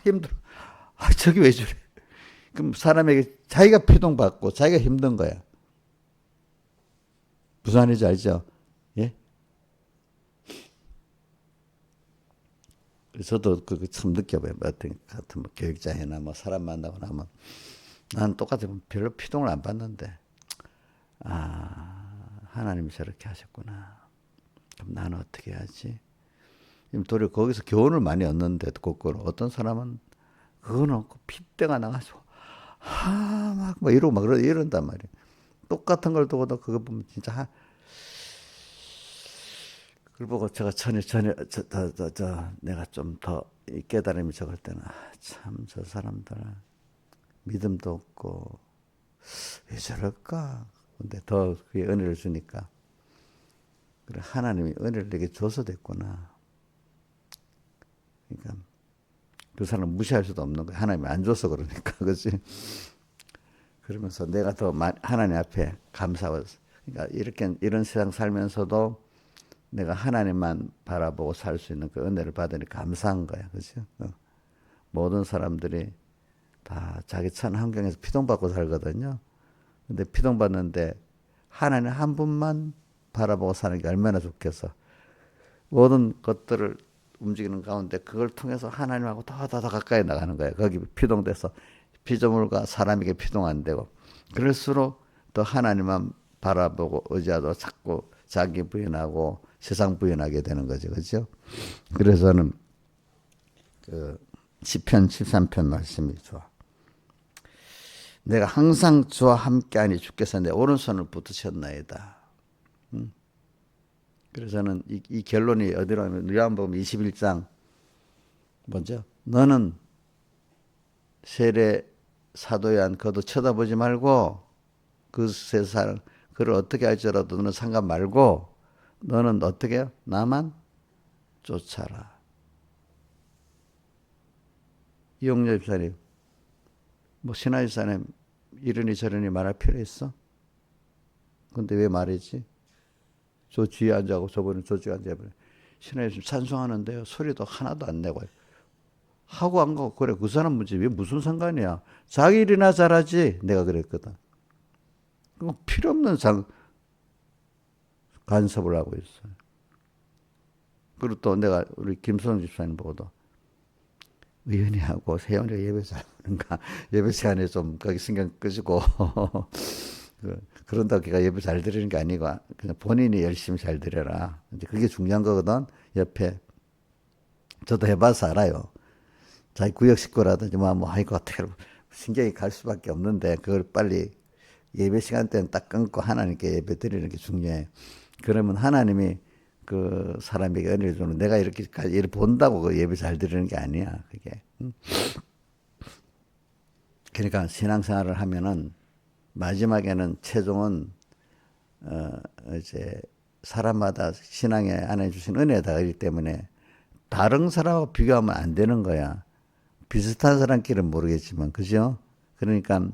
힘들어. 저기 왜 저래? 그럼 사람에게 자기가 피동 받고 자기가 힘든 거야. 무슨 말인지 알죠? 예? 저도 그거 참 느껴봐요. 같은 뭐 교육자회나 뭐 사람 만나고 나면 나는 똑같이 별로 피동을 안 받는데, 하나님이 저렇게 하셨구나. 그럼 나는 어떻게 해야지? 도리어 거기서 교훈을 많이 얻는데, 거꾸로 어떤 사람은 그거는 핏대가 나가지고, 막 뭐 이러고 막 이런단 말이에요. 똑같은 걸 두고도 그거 보면 진짜 그걸 보고 제가 내가 좀 더 깨달음이 적을 때는 참 저 사람들 믿음도 없고 왜 저럴까? 근데 더 그게 은혜를 주니까 그래 하나님이 은혜를 내게 줘서 됐구나. 그러니까 그 사람 무시할 수도 없는 거야. 하나님이 안 줘서 그러니까 그렇지. 그러면서 내가 더 하나님 앞에 감사하고 그러니까 이렇게 이런 세상 살면서도 내가 하나님만 바라보고 살 수 있는 그 은혜를 받으니 감사한 거야. 그죠? 모든 사람들이 다 자기 처한 환경에서 피동받고 살거든요. 근데 피동받는데 하나님 한 분만 바라보고 사는 게 얼마나 좋겠어. 모든 것들을 움직이는 가운데 그걸 통해서 하나님하고 더 가까이 나가는 거예요. 거기 피동돼서 피조물과 사람에게 피동 안 되고 그럴수록 더 하나님만 바라보고 의지하도 자꾸 자기 부인하고 세상 부인하게 되는 거죠. 그렇죠? 그래서 저는 그 시편 13편 말씀이 좋아. 내가 항상 주와 함께하니 주께서 내 오른손을 붙드셨나이다. 그래서 저는 이 결론이 어디로 하면 요한복음 21장 먼저 너는 세례 사도야 그도 쳐다보지 말고 그 세상 그를 어떻게 할지라도 너는 상관 말고 너는 어떻게 해요? 나만 쫓아라. 이용렬 집사님 뭐 신하 집사님 이러니 저러니 말할 필요 있어? 근데 왜 말했지? 저 뒤에 앉아고 저번에 저쪽에 앉아버려. 신하 집사님 찬송하는데요. 소리도 하나도 안 내고 하고 안 가고 그래 그 사람 문제 왜 무슨 상관이야. 자기 일이나 잘하지. 내가 그랬거든. 필요 없는 간섭을 하고 있어요. 그리고 또 내가 우리 김선우 집사님 보고도 의원이하고 세영이가 예배 잘 보는가 예배 시간에 좀 거기 신경 끄시고 그런다고 걔가 예배 잘 드리는 게 아니고 그냥 본인이 열심히 잘 드려라. 이제 그게 중요한 거거든. 옆에 저도 해봐서 알아요. 자기 구역 식구라든지 뭐 아이고 어떻게 신경이 갈 수밖에 없는데 그걸 빨리 예배 시간 때는 딱 끊고 하나님께 예배 드리는 게 중요해. 그러면 하나님이 그 사람에게 은혜를 주는 내가 이렇게 일을 본다고 그 예배 잘 드리는 게 아니야. 그게. 그러니까 신앙생활을 하면은 마지막에는 최종은 이제 사람마다 신앙에 안에 주신 은혜에 다르기 때문에 다른 사람하고 비교하면 안 되는 거야. 비슷한 사람끼리는 모르겠지만 그죠? 그러니까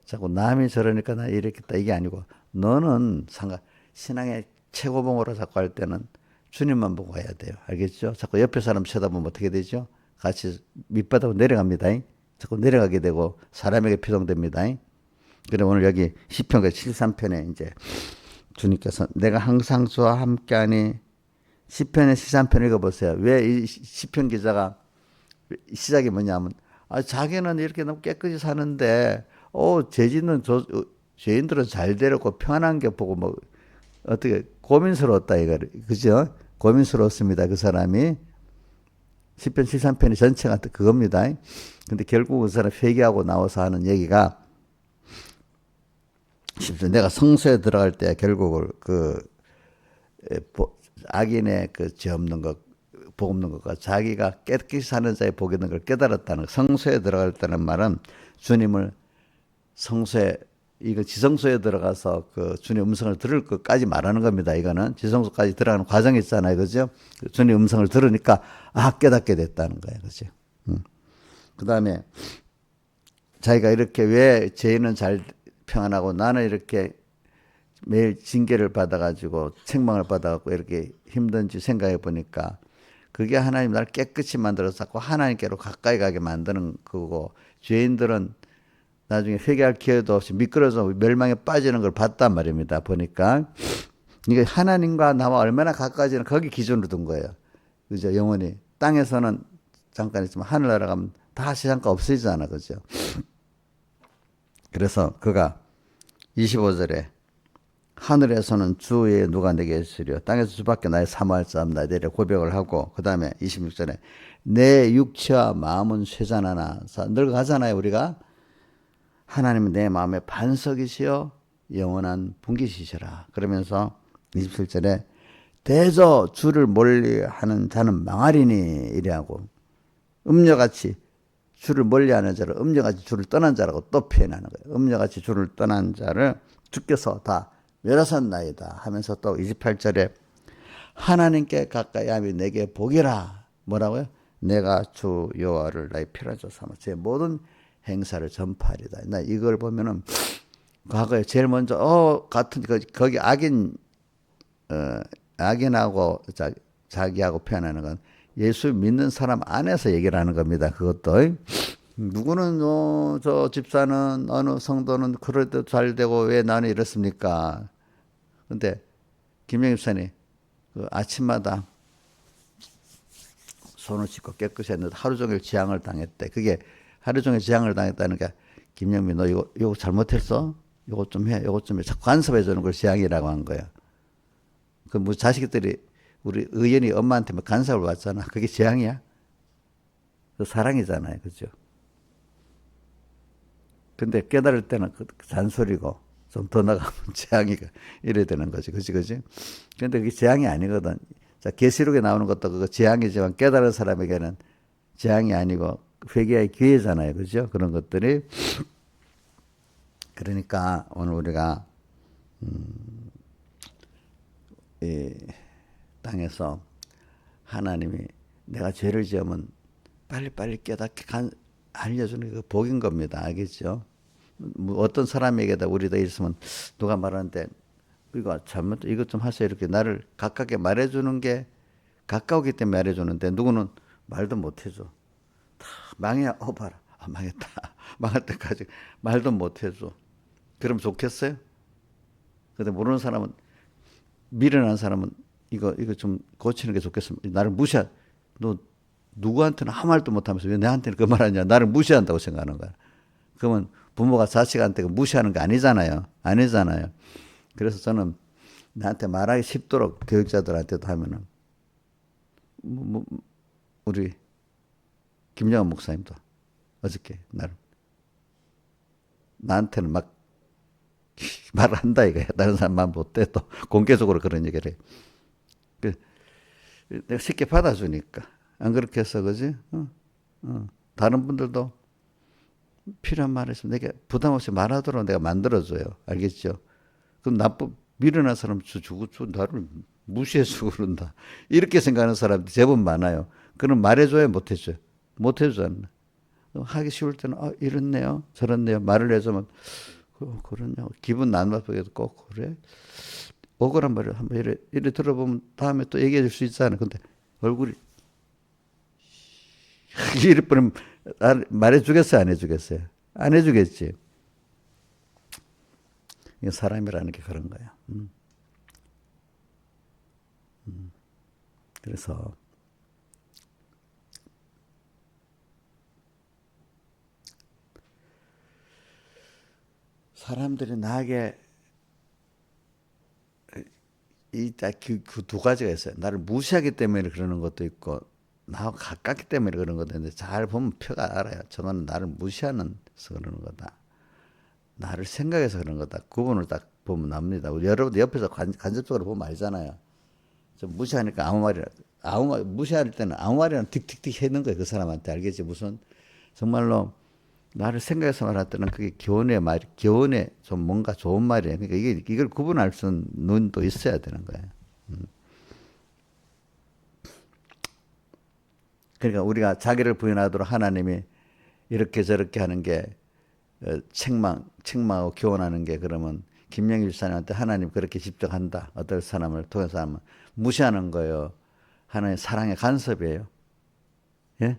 자꾸 남이 저러니까 나 이랬겠다 이게 아니고 너는 신앙의 최고봉으로 자꾸 할 때는 주님만 보고 해야 돼요. 알겠죠? 자꾸 옆에 사람 쳐다보면 어떻게 되죠? 같이 밑바닥으로 내려갑니다. 자꾸 내려가게 되고 사람에게 피동됩니다. 그래 오늘 여기 시편 73편에 이제 주님께서 내가 항상 주와 함께하니 시편의 13편 읽어보세요. 왜 이 시편 기자가 시작이 뭐냐면 자기는 이렇게 너무 깨끗이 사는데 죄인들은 잘 되려고 편한 게 보고 뭐 어떻게 고민스러웠다 이거 그죠? 고민스러웠습니다. 그 사람이 시편 73편이 전체가 그겁니다. 근데 결국 그 사람 회개하고 나와서 하는 얘기가 내가 성소에 들어갈 때 결국을 악인의 그 죄 없는 것, 복 없는 것과 자기가 깨끗이 사는 자의 복이 있는 걸 깨달았다는 성소에 들어갈 때는 말은 주님을 성소에 이거 지성소에 들어가서 그 주님 음성을 들을 것까지 말하는 겁니다. 이거는 지성소까지 들어가는 과정이 있잖아요. 그죠? 주님 음성을 들으니까 깨닫게 됐다는 거예요. 그죠? 그 다음에 자기가 이렇게 왜 죄인은 잘 평안하고 나는 이렇게 매일 징계를 받아가지고 책망을 받아갖고 이렇게 힘든지 생각해 보니까 그게 하나님 나를 깨끗이 만들어서 자꾸 하나님께로 가까이 가게 만드는 거고 죄인들은 나중에 회개할 기회도 없이 미끄러져 멸망에 빠지는 걸 봤단 말입니다. 보니까 이게 하나님과 나와 얼마나 가까워지는 거기 기준으로 둔 거예요. 그죠? 영원히 땅에서는 잠깐 있지만 하늘나라 가면 다 세상과 없어지잖아. 그죠? 그래서 그가 25절에 하늘에서는 주 외에 누가 내게 있으리요 땅에서 주밖에 나의 사모할 자 없나 내려 고백을 하고 그 다음에 26절에 내 육체와 마음은 쇠잔하나 늙어가잖아요 우리가 하나님은 내 마음의 반석이시여 영원한 분깃이시라. 그러면서 27절에 대저 주를 멀리하는 자는 망하리니 이래하고 음녀같이 주를 멀리하는 자를 음녀같이 주를 떠난 자라고 또 표현하는 거예요. 음녀같이 주를 떠난 자를 주께서 다 멸하셨나이다 하면서 또 28절에 하나님께 가까이 함이 내게 복이라. 뭐라고요? 내가 주 여호와를 나의 피라자 삼아 제 모든 행사를 전파하리다. 나 이걸 보면은 과거에 제일 먼저 같은 거기 악인하고 자기하고 표현하는 건 예수 믿는 사람 안에서 얘기를 하는 겁니다. 그것도 누구는 저 집사는 어느 성도는 그래도 잘 되고 왜 나는 이렇습니까? 근데 김영희 집사님 그 아침마다 손을 씻고 깨끗이 했는데 하루 종일 재앙을 당했대. 그게 하루 종일 재앙을 당했다는 게 김영미 너 이거 잘못했어? 이거 좀 해. 이거 좀 해. 자꾸 간섭해 주는 걸 재앙이라고 한 거야. 그 뭐 자식들이 우리 의연이 엄마한테 뭐 간섭을 받잖아. 그게 재앙이야? 그 사랑이잖아요. 그죠? 근데 깨달을 때는 그 잔소리고 좀 더 나가면 재앙이가 이래 되는 거지. 그지? 근데 그게 재앙이 아니거든. 자, 계시록에 나오는 것도 그거 재앙이지만 깨달은 사람에게는 재앙이 아니고 회개의 기회잖아요. 그죠? 그런 것들이. 그러니까 오늘 우리가 이 땅에서 하나님이 내가 죄를 지으면 빨리빨리 깨닫게 알려주는 게 복인 겁니다. 알겠죠? 뭐 어떤 사람에게다 우리도 있으면 누가 말하는데 이거 잘못 이것 좀 하세요 이렇게 나를 가깝게 말해주는 게 가까우기 때문에 말해주는데 누구는 말도 못해줘. 다 망해 봐라 망했다 망할 때까지 말도 못해줘. 그럼 좋겠어요? 근데 모르는 사람은 미련한 사람은 이거 좀 고치는 게 좋겠습니다. 나를 무시하 너 누구한테는 아무 말도 못하면서 왜 내한테는 그 말하냐 나를 무시한다고 생각하는 거야. 그러면 부모가 자식한테 무시하는 거 아니잖아요. 아니잖아요. 그래서 저는 나한테 말하기 쉽도록 교육자들한테도 하면은 우리 김영환 목사님도 어저께 나한테는 막 말을 한다 이거야. 다른 사람 말 못해 또 공개적으로 그런 얘기를 해. 내가 쉽게 받아주니까 안 그렇게 해서 그지? 다른 분들도 필요한 말 있으면 내가 부담 없이 말하도록 내가 만들어줘요. 알겠죠? 그럼 미련한 사람 주고 나를 무시해주고 그런다. 이렇게 생각하는 사람들이 제법 많아요. 그럼 말해줘야 못해줘요. 못해주잖아. 하기 쉬울 때는 이렇네요. 저렇네요. 말을 해주면 그러냐고 기분 나쁘게도 꼭 그래. 억울한 말을 한번 이래 들어보면 다음에 또 얘기해 줄 수 있잖아. 근데 얼굴이 이래 버리면 말해주겠어요? 안 해주겠어요? 안 해주겠지. 사람이라는 게 그런 거야. 그래서 사람들이 나에게 그 두 가지가 있어요. 나를 무시하기 때문에 그러는 것도 있고 나하고 가깝기 때문에 그런 것도 있는데 잘 보면 표가 알아요. 저거는 나를 무시하면서 그러는 거다. 나를 생각해서 그런 거다. 구분을 딱 보면 납니다. 우리 여러분 옆에서 간접적으로 보면 알잖아요. 좀 무시하니까 무시할 때는 아무 말이나 틱틱틱 해는 거예요. 그 사람한테 알겠지? 무슨 정말로 나를 생각해서 말할 때는 그게 교훈의 좀 뭔가 좋은 말이에요. 그러니까 이걸 구분할 수 있는 눈도 있어야 되는 거예요. 그러니까 우리가 자기를 부인하도록 하나님이 이렇게 저렇게 하는 게 책망하고 교훈하는 게 그러면 김영일 집사님한테 하나님 그렇게 집적한다. 어떤 사람을 통해서 하면 무시하는 거예요. 하나님 사랑의 간섭이에요. 예?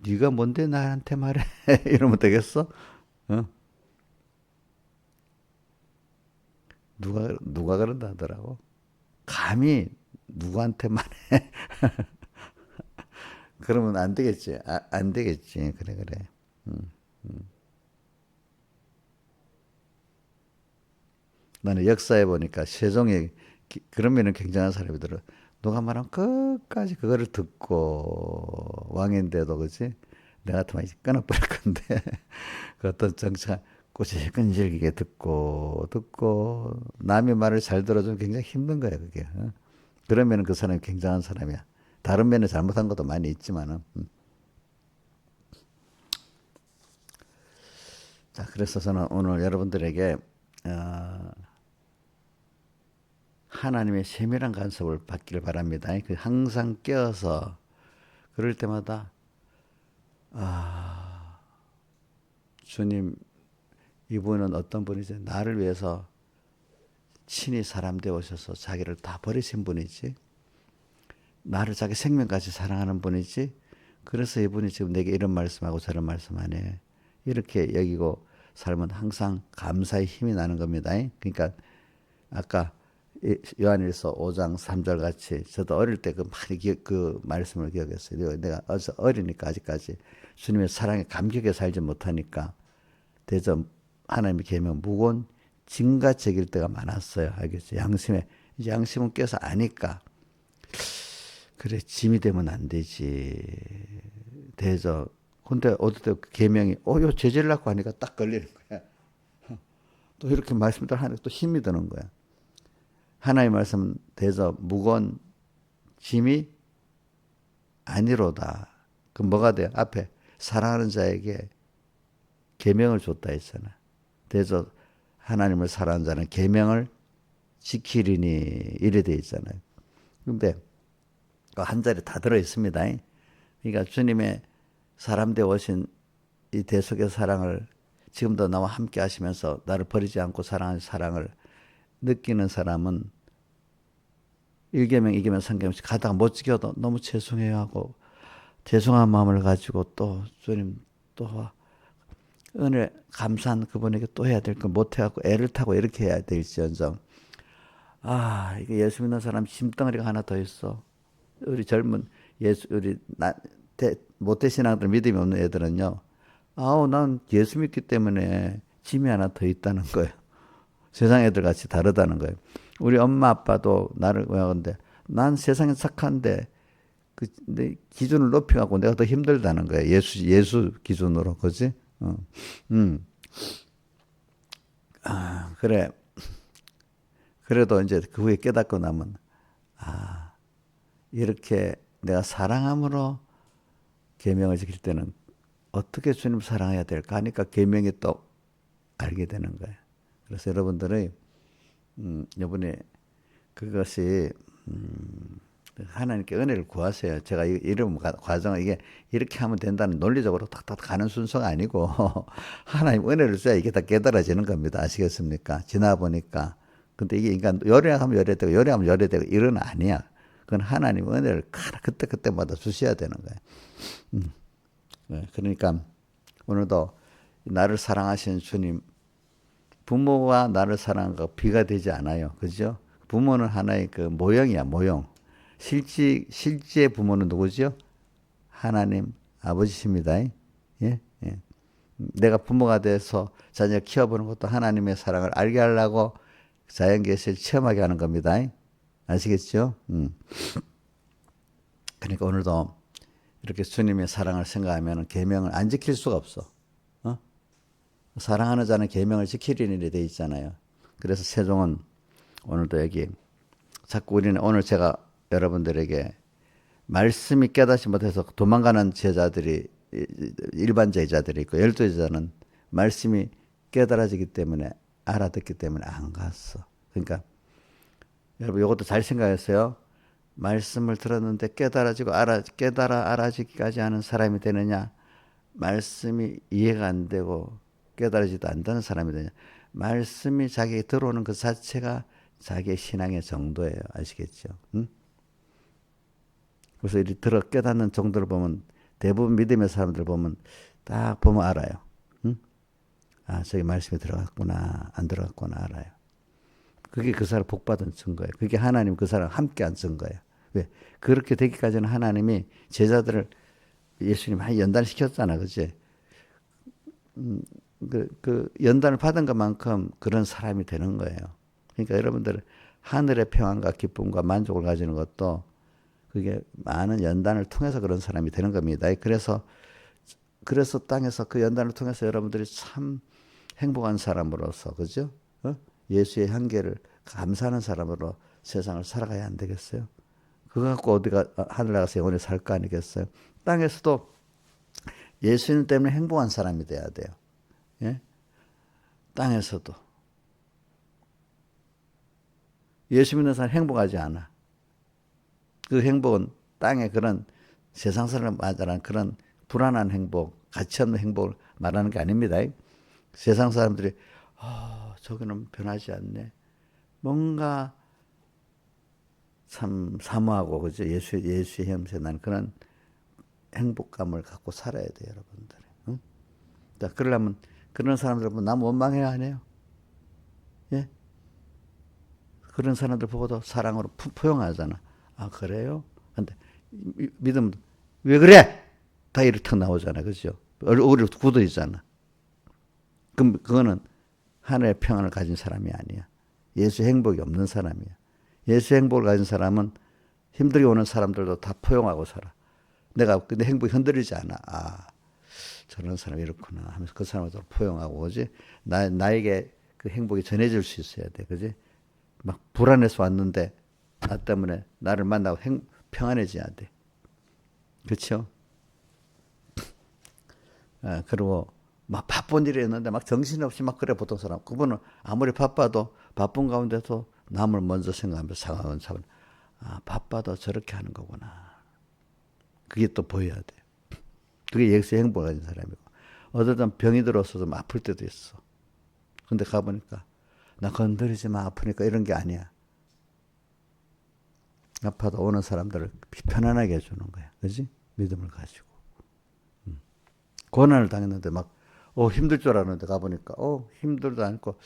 네가 뭔데 나한테 말해? 이러면 되겠어? 어? 누가 그런다 하더라고. 감히 누구한테 말해? 그러면 안 되겠지. 안 되겠지. 그래. 나는 역사에 보니까 세종이 그런 면은 굉장한 사람이더라. 누가 말하면 끝까지 그거를 듣고 왕인데도 그지? 내가 같으면 이제 끊어버릴 건데 그 어떤 정치가 끈질기게 듣고 남의 말을 잘 들어주면 굉장히 힘든 거야 그게. 어? 그러면 그 사람이 굉장한 사람이야. 다른 면에 잘못한 것도 많이 있지만은. 자, 그래서 저는 오늘 여러분들에게 하나님의 세밀한 간섭을 받기를 바랍니다. 그 항상 깨어서 그럴 때마다 주님 이분은 어떤 분이지? 나를 위해서 친히 사람 되어 오셔서 자기를 다 버리신 분이지. 나를 자기 생명까지 사랑하는 분이지. 그래서 이분이 지금 내게 이런 말씀하고 저런 말씀하네. 이렇게 여기고 살면 항상 감사의 힘이 나는 겁니다. 그러니까 아까 요한일서 5장 3절 같이 저도 어릴 때 그 말씀을 기억했어요. 내가 어리니까 아직까지 주님의 사랑에 감격에 살지 못하니까 대저 하나님의 계명 무거운 짐같이 여길 때가 많았어요. 알겠죠? 이제 양심은 깨서 아니까 그래 짐이 되면 안 되지. 대저 근데 어떨 때 계명이 요 제재를 낳고 하니까 딱 걸리는 거야. 또 이렇게 말씀들 하니까 또 힘이 드는 거야. 하나님의 말씀 대저 무거운 짐이 아니로다. 그럼 뭐가 돼요? 앞에 사랑하는 자에게 계명을 줬다 했잖아. 대저 하나님을 사랑하는 자는 계명을 지키리니 이래 돼 있잖아요. 근데 한 자리 다 들어 있습니다. 그러니까 주님의 사람 되어 오신 이 대속의 사랑을 지금도 나와 함께 하시면서 나를 버리지 않고 사랑하는 사랑을 느끼는 사람은 1계명, 2계명, 3계명씩 가다가 못 지켜도 너무 죄송해요 하고 죄송한 마음을 가지고 또 주님 또 은혜 감사한 그분에게 또 해야 될 걸 못해갖고 애를 타고 이렇게 해야 될지언정 이게 예수 믿는 사람 짐덩어리가 하나 더 있어. 우리 젊은 모태신앙들 믿음이 없는 애들은요. 난 예수 믿기 때문에 짐이 하나 더 있다는 거예요. 세상 애들 같이 다르다는 거예요. 우리 엄마 아빠도 나를 왜하는데 난 세상에 착한데 내 기준을 높여갖고 내가 더 힘들다는 거예요. 예수 기준으로 그지? 그래. 그래도 이제 그 후에 깨닫고 나면 이렇게 내가 사랑함으로 계명을 지킬 때는 어떻게 주님 사랑해야 될까 하니까 계명이 또 알게 되는 거예요. 그래서 여러분들의 이번에 그것이 하나님께 은혜를 구하세요. 제가 이런 과정을 이게 이렇게 하면 된다는 논리적으로 탁탁 가는 순서가 아니고 하나님 은혜를 써야 이게 다 깨달아지는 겁니다. 아시겠습니까? 지나 보니까. 근데 이게 인간 요래하면 요래되고 요래하면 요래되고 이런 아니야. 그건 하나님 은혜를 그때마다 주셔야 되는 거예요. 네, 그러니까 오늘도 나를 사랑하시는 주님 부모가 나를 사랑한 거 비가 되지 않아요. 그죠? 부모는 하나의 그 모형이야, 모형. 실제 부모는 누구죠? 하나님 아버지십니다. 예? 예. 내가 부모가 돼서 자녀 키워보는 것도 하나님의 사랑을 알게 하려고 자연계시를 체험하게 하는 겁니다. 아시겠죠? 그러니까 오늘도 이렇게 주님의 사랑을 생각하면 계명을 안 지킬 수가 없어. 사랑하는 자는 계명을 지키리니 돼 있잖아요. 그래서 세종은 오늘도 여기 자꾸 우리는 오늘 제가 여러분들에게 말씀이 깨닫지 못해서 도망가는 제자들이 일반 제자들이 있고 12제자는 말씀이 깨달아지기 때문에 알아듣기 때문에 안 갔어. 그러니까 여러분 이것도 잘 생각했어요. 말씀을 들었는데 깨달아지고 알아지기까지 하는 사람이 되느냐? 말씀이 이해가 안 되고 깨달아지도 않는 사람이 되냐? 말씀이 자기에게 들어오는 그 자체가 자기의 신앙의 정도예요. 아시겠죠? 응? 그래서 이 깨닫는 정도를 보면 대부분 믿음의 사람들 보면 딱 보면 알아요. 응? 저기 말씀이 들어갔구나 안 들어갔구나 알아요. 그게 그 사람 복받은 증거예요. 그게 하나님 그 사람 함께한 증거예요. 왜? 그렇게 되기까지는 하나님이 제자들을 예수님 연단시켰잖아. 그치? 그 연단을 받은 것만큼 그런 사람이 되는 거예요. 그러니까 여러분들 하늘의 평안과 기쁨과 만족을 가지는 것도 그게 많은 연단을 통해서 그런 사람이 되는 겁니다. 그래서 그래서 땅에서 그 연단을 통해서 여러분들이 참 행복한 사람으로서, 그죠? 예수의 향기를 감사하는 사람으로 세상을 살아가야 안 되겠어요? 그거 갖고 어디가 하늘 나가서 영원히 살 거 아니겠어요? 땅에서도 예수님 때문에 행복한 사람이 돼야 돼요. 예? 땅에서도. 예수 믿는 사람 행복하지 않아. 그 행복은 땅의 그런 세상 사람을 말하는 그런 불안한 행복, 가치 없는 행복을 말하는 게 아닙니다. 세상 사람들이 저거는 변하지 않네. 뭔가 참 사모하고 그죠? 예수의 형세 난 그런 행복감을 갖고 살아야 돼요, 여러분들. 응? 자, 그러려면 그런 사람들 보면 남 원망해야 하네요. 예? 그런 사람들 보고도 사랑으로 포용하잖아. 아, 그래요? 근데 믿음 왜 그래? 다 이렇게 나오잖아, 그죠? 얼굴이 굳어 있잖아. 그럼 그거는 하나의 평안을 가진 사람이 아니야. 예수 행복이 없는 사람이야. 예수 행복을 가진 사람은 힘들게 오는 사람들도 다 포용하고 살아. 내가 근데 행복이 흔들리지 않아. 아, 저런 사람이 이렇구나 하면서 그 사람을 포용하고 오지. 나에게 그 행복이 전해질 수 있어야 돼, 그지? 막 불안해서 왔는데 나 때문에 나를 만나고 평안해져야 돼. 그렇죠? 아, 그리고 막 바쁜 일이 있는데 막 정신없이 막 그래 보통 사람. 그분은 아무리 바빠도 바쁜 가운데서 남을 먼저 생각하면서 상황은 참 바빠도 저렇게 하는 거구나. 그게 또 보여야 돼. 그게 예수의 행복을 가진 사람이고. 어떤 병이 들어서 좀 아플 때도 있어. 근데 가보니까 나 건드리지 마 아프니까 이런 게 아니야. 아파도 오는 사람들을 편안하게 해주는 거야. 그지? 믿음을 가지고. 고난을 당했는데 막, 힘들 줄 알았는데 가보니까, 힘들도 않고,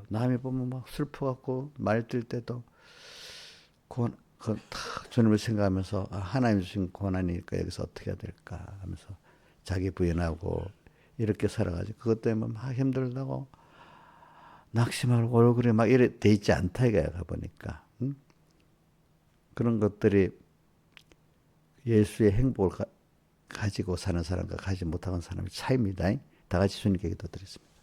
남이 보면 막 슬퍼갖고 말뛸 때도, 주님을 생각하면서, 하나님 주신 고난이니까 여기서 어떻게 해야 될까 하면서 자기 부인하고 이렇게 살아가지고, 그것 때문에 막 힘들다고, 낙심하고 얼굴에 막 이래 돼 있지 않다 이거야, 가보니까. 응? 그런 것들이 예수의 행복을 가지고 사는 사람과 가지 못하는 사람의 차이입니다. 다 같이 주님께 기도드리겠습니다.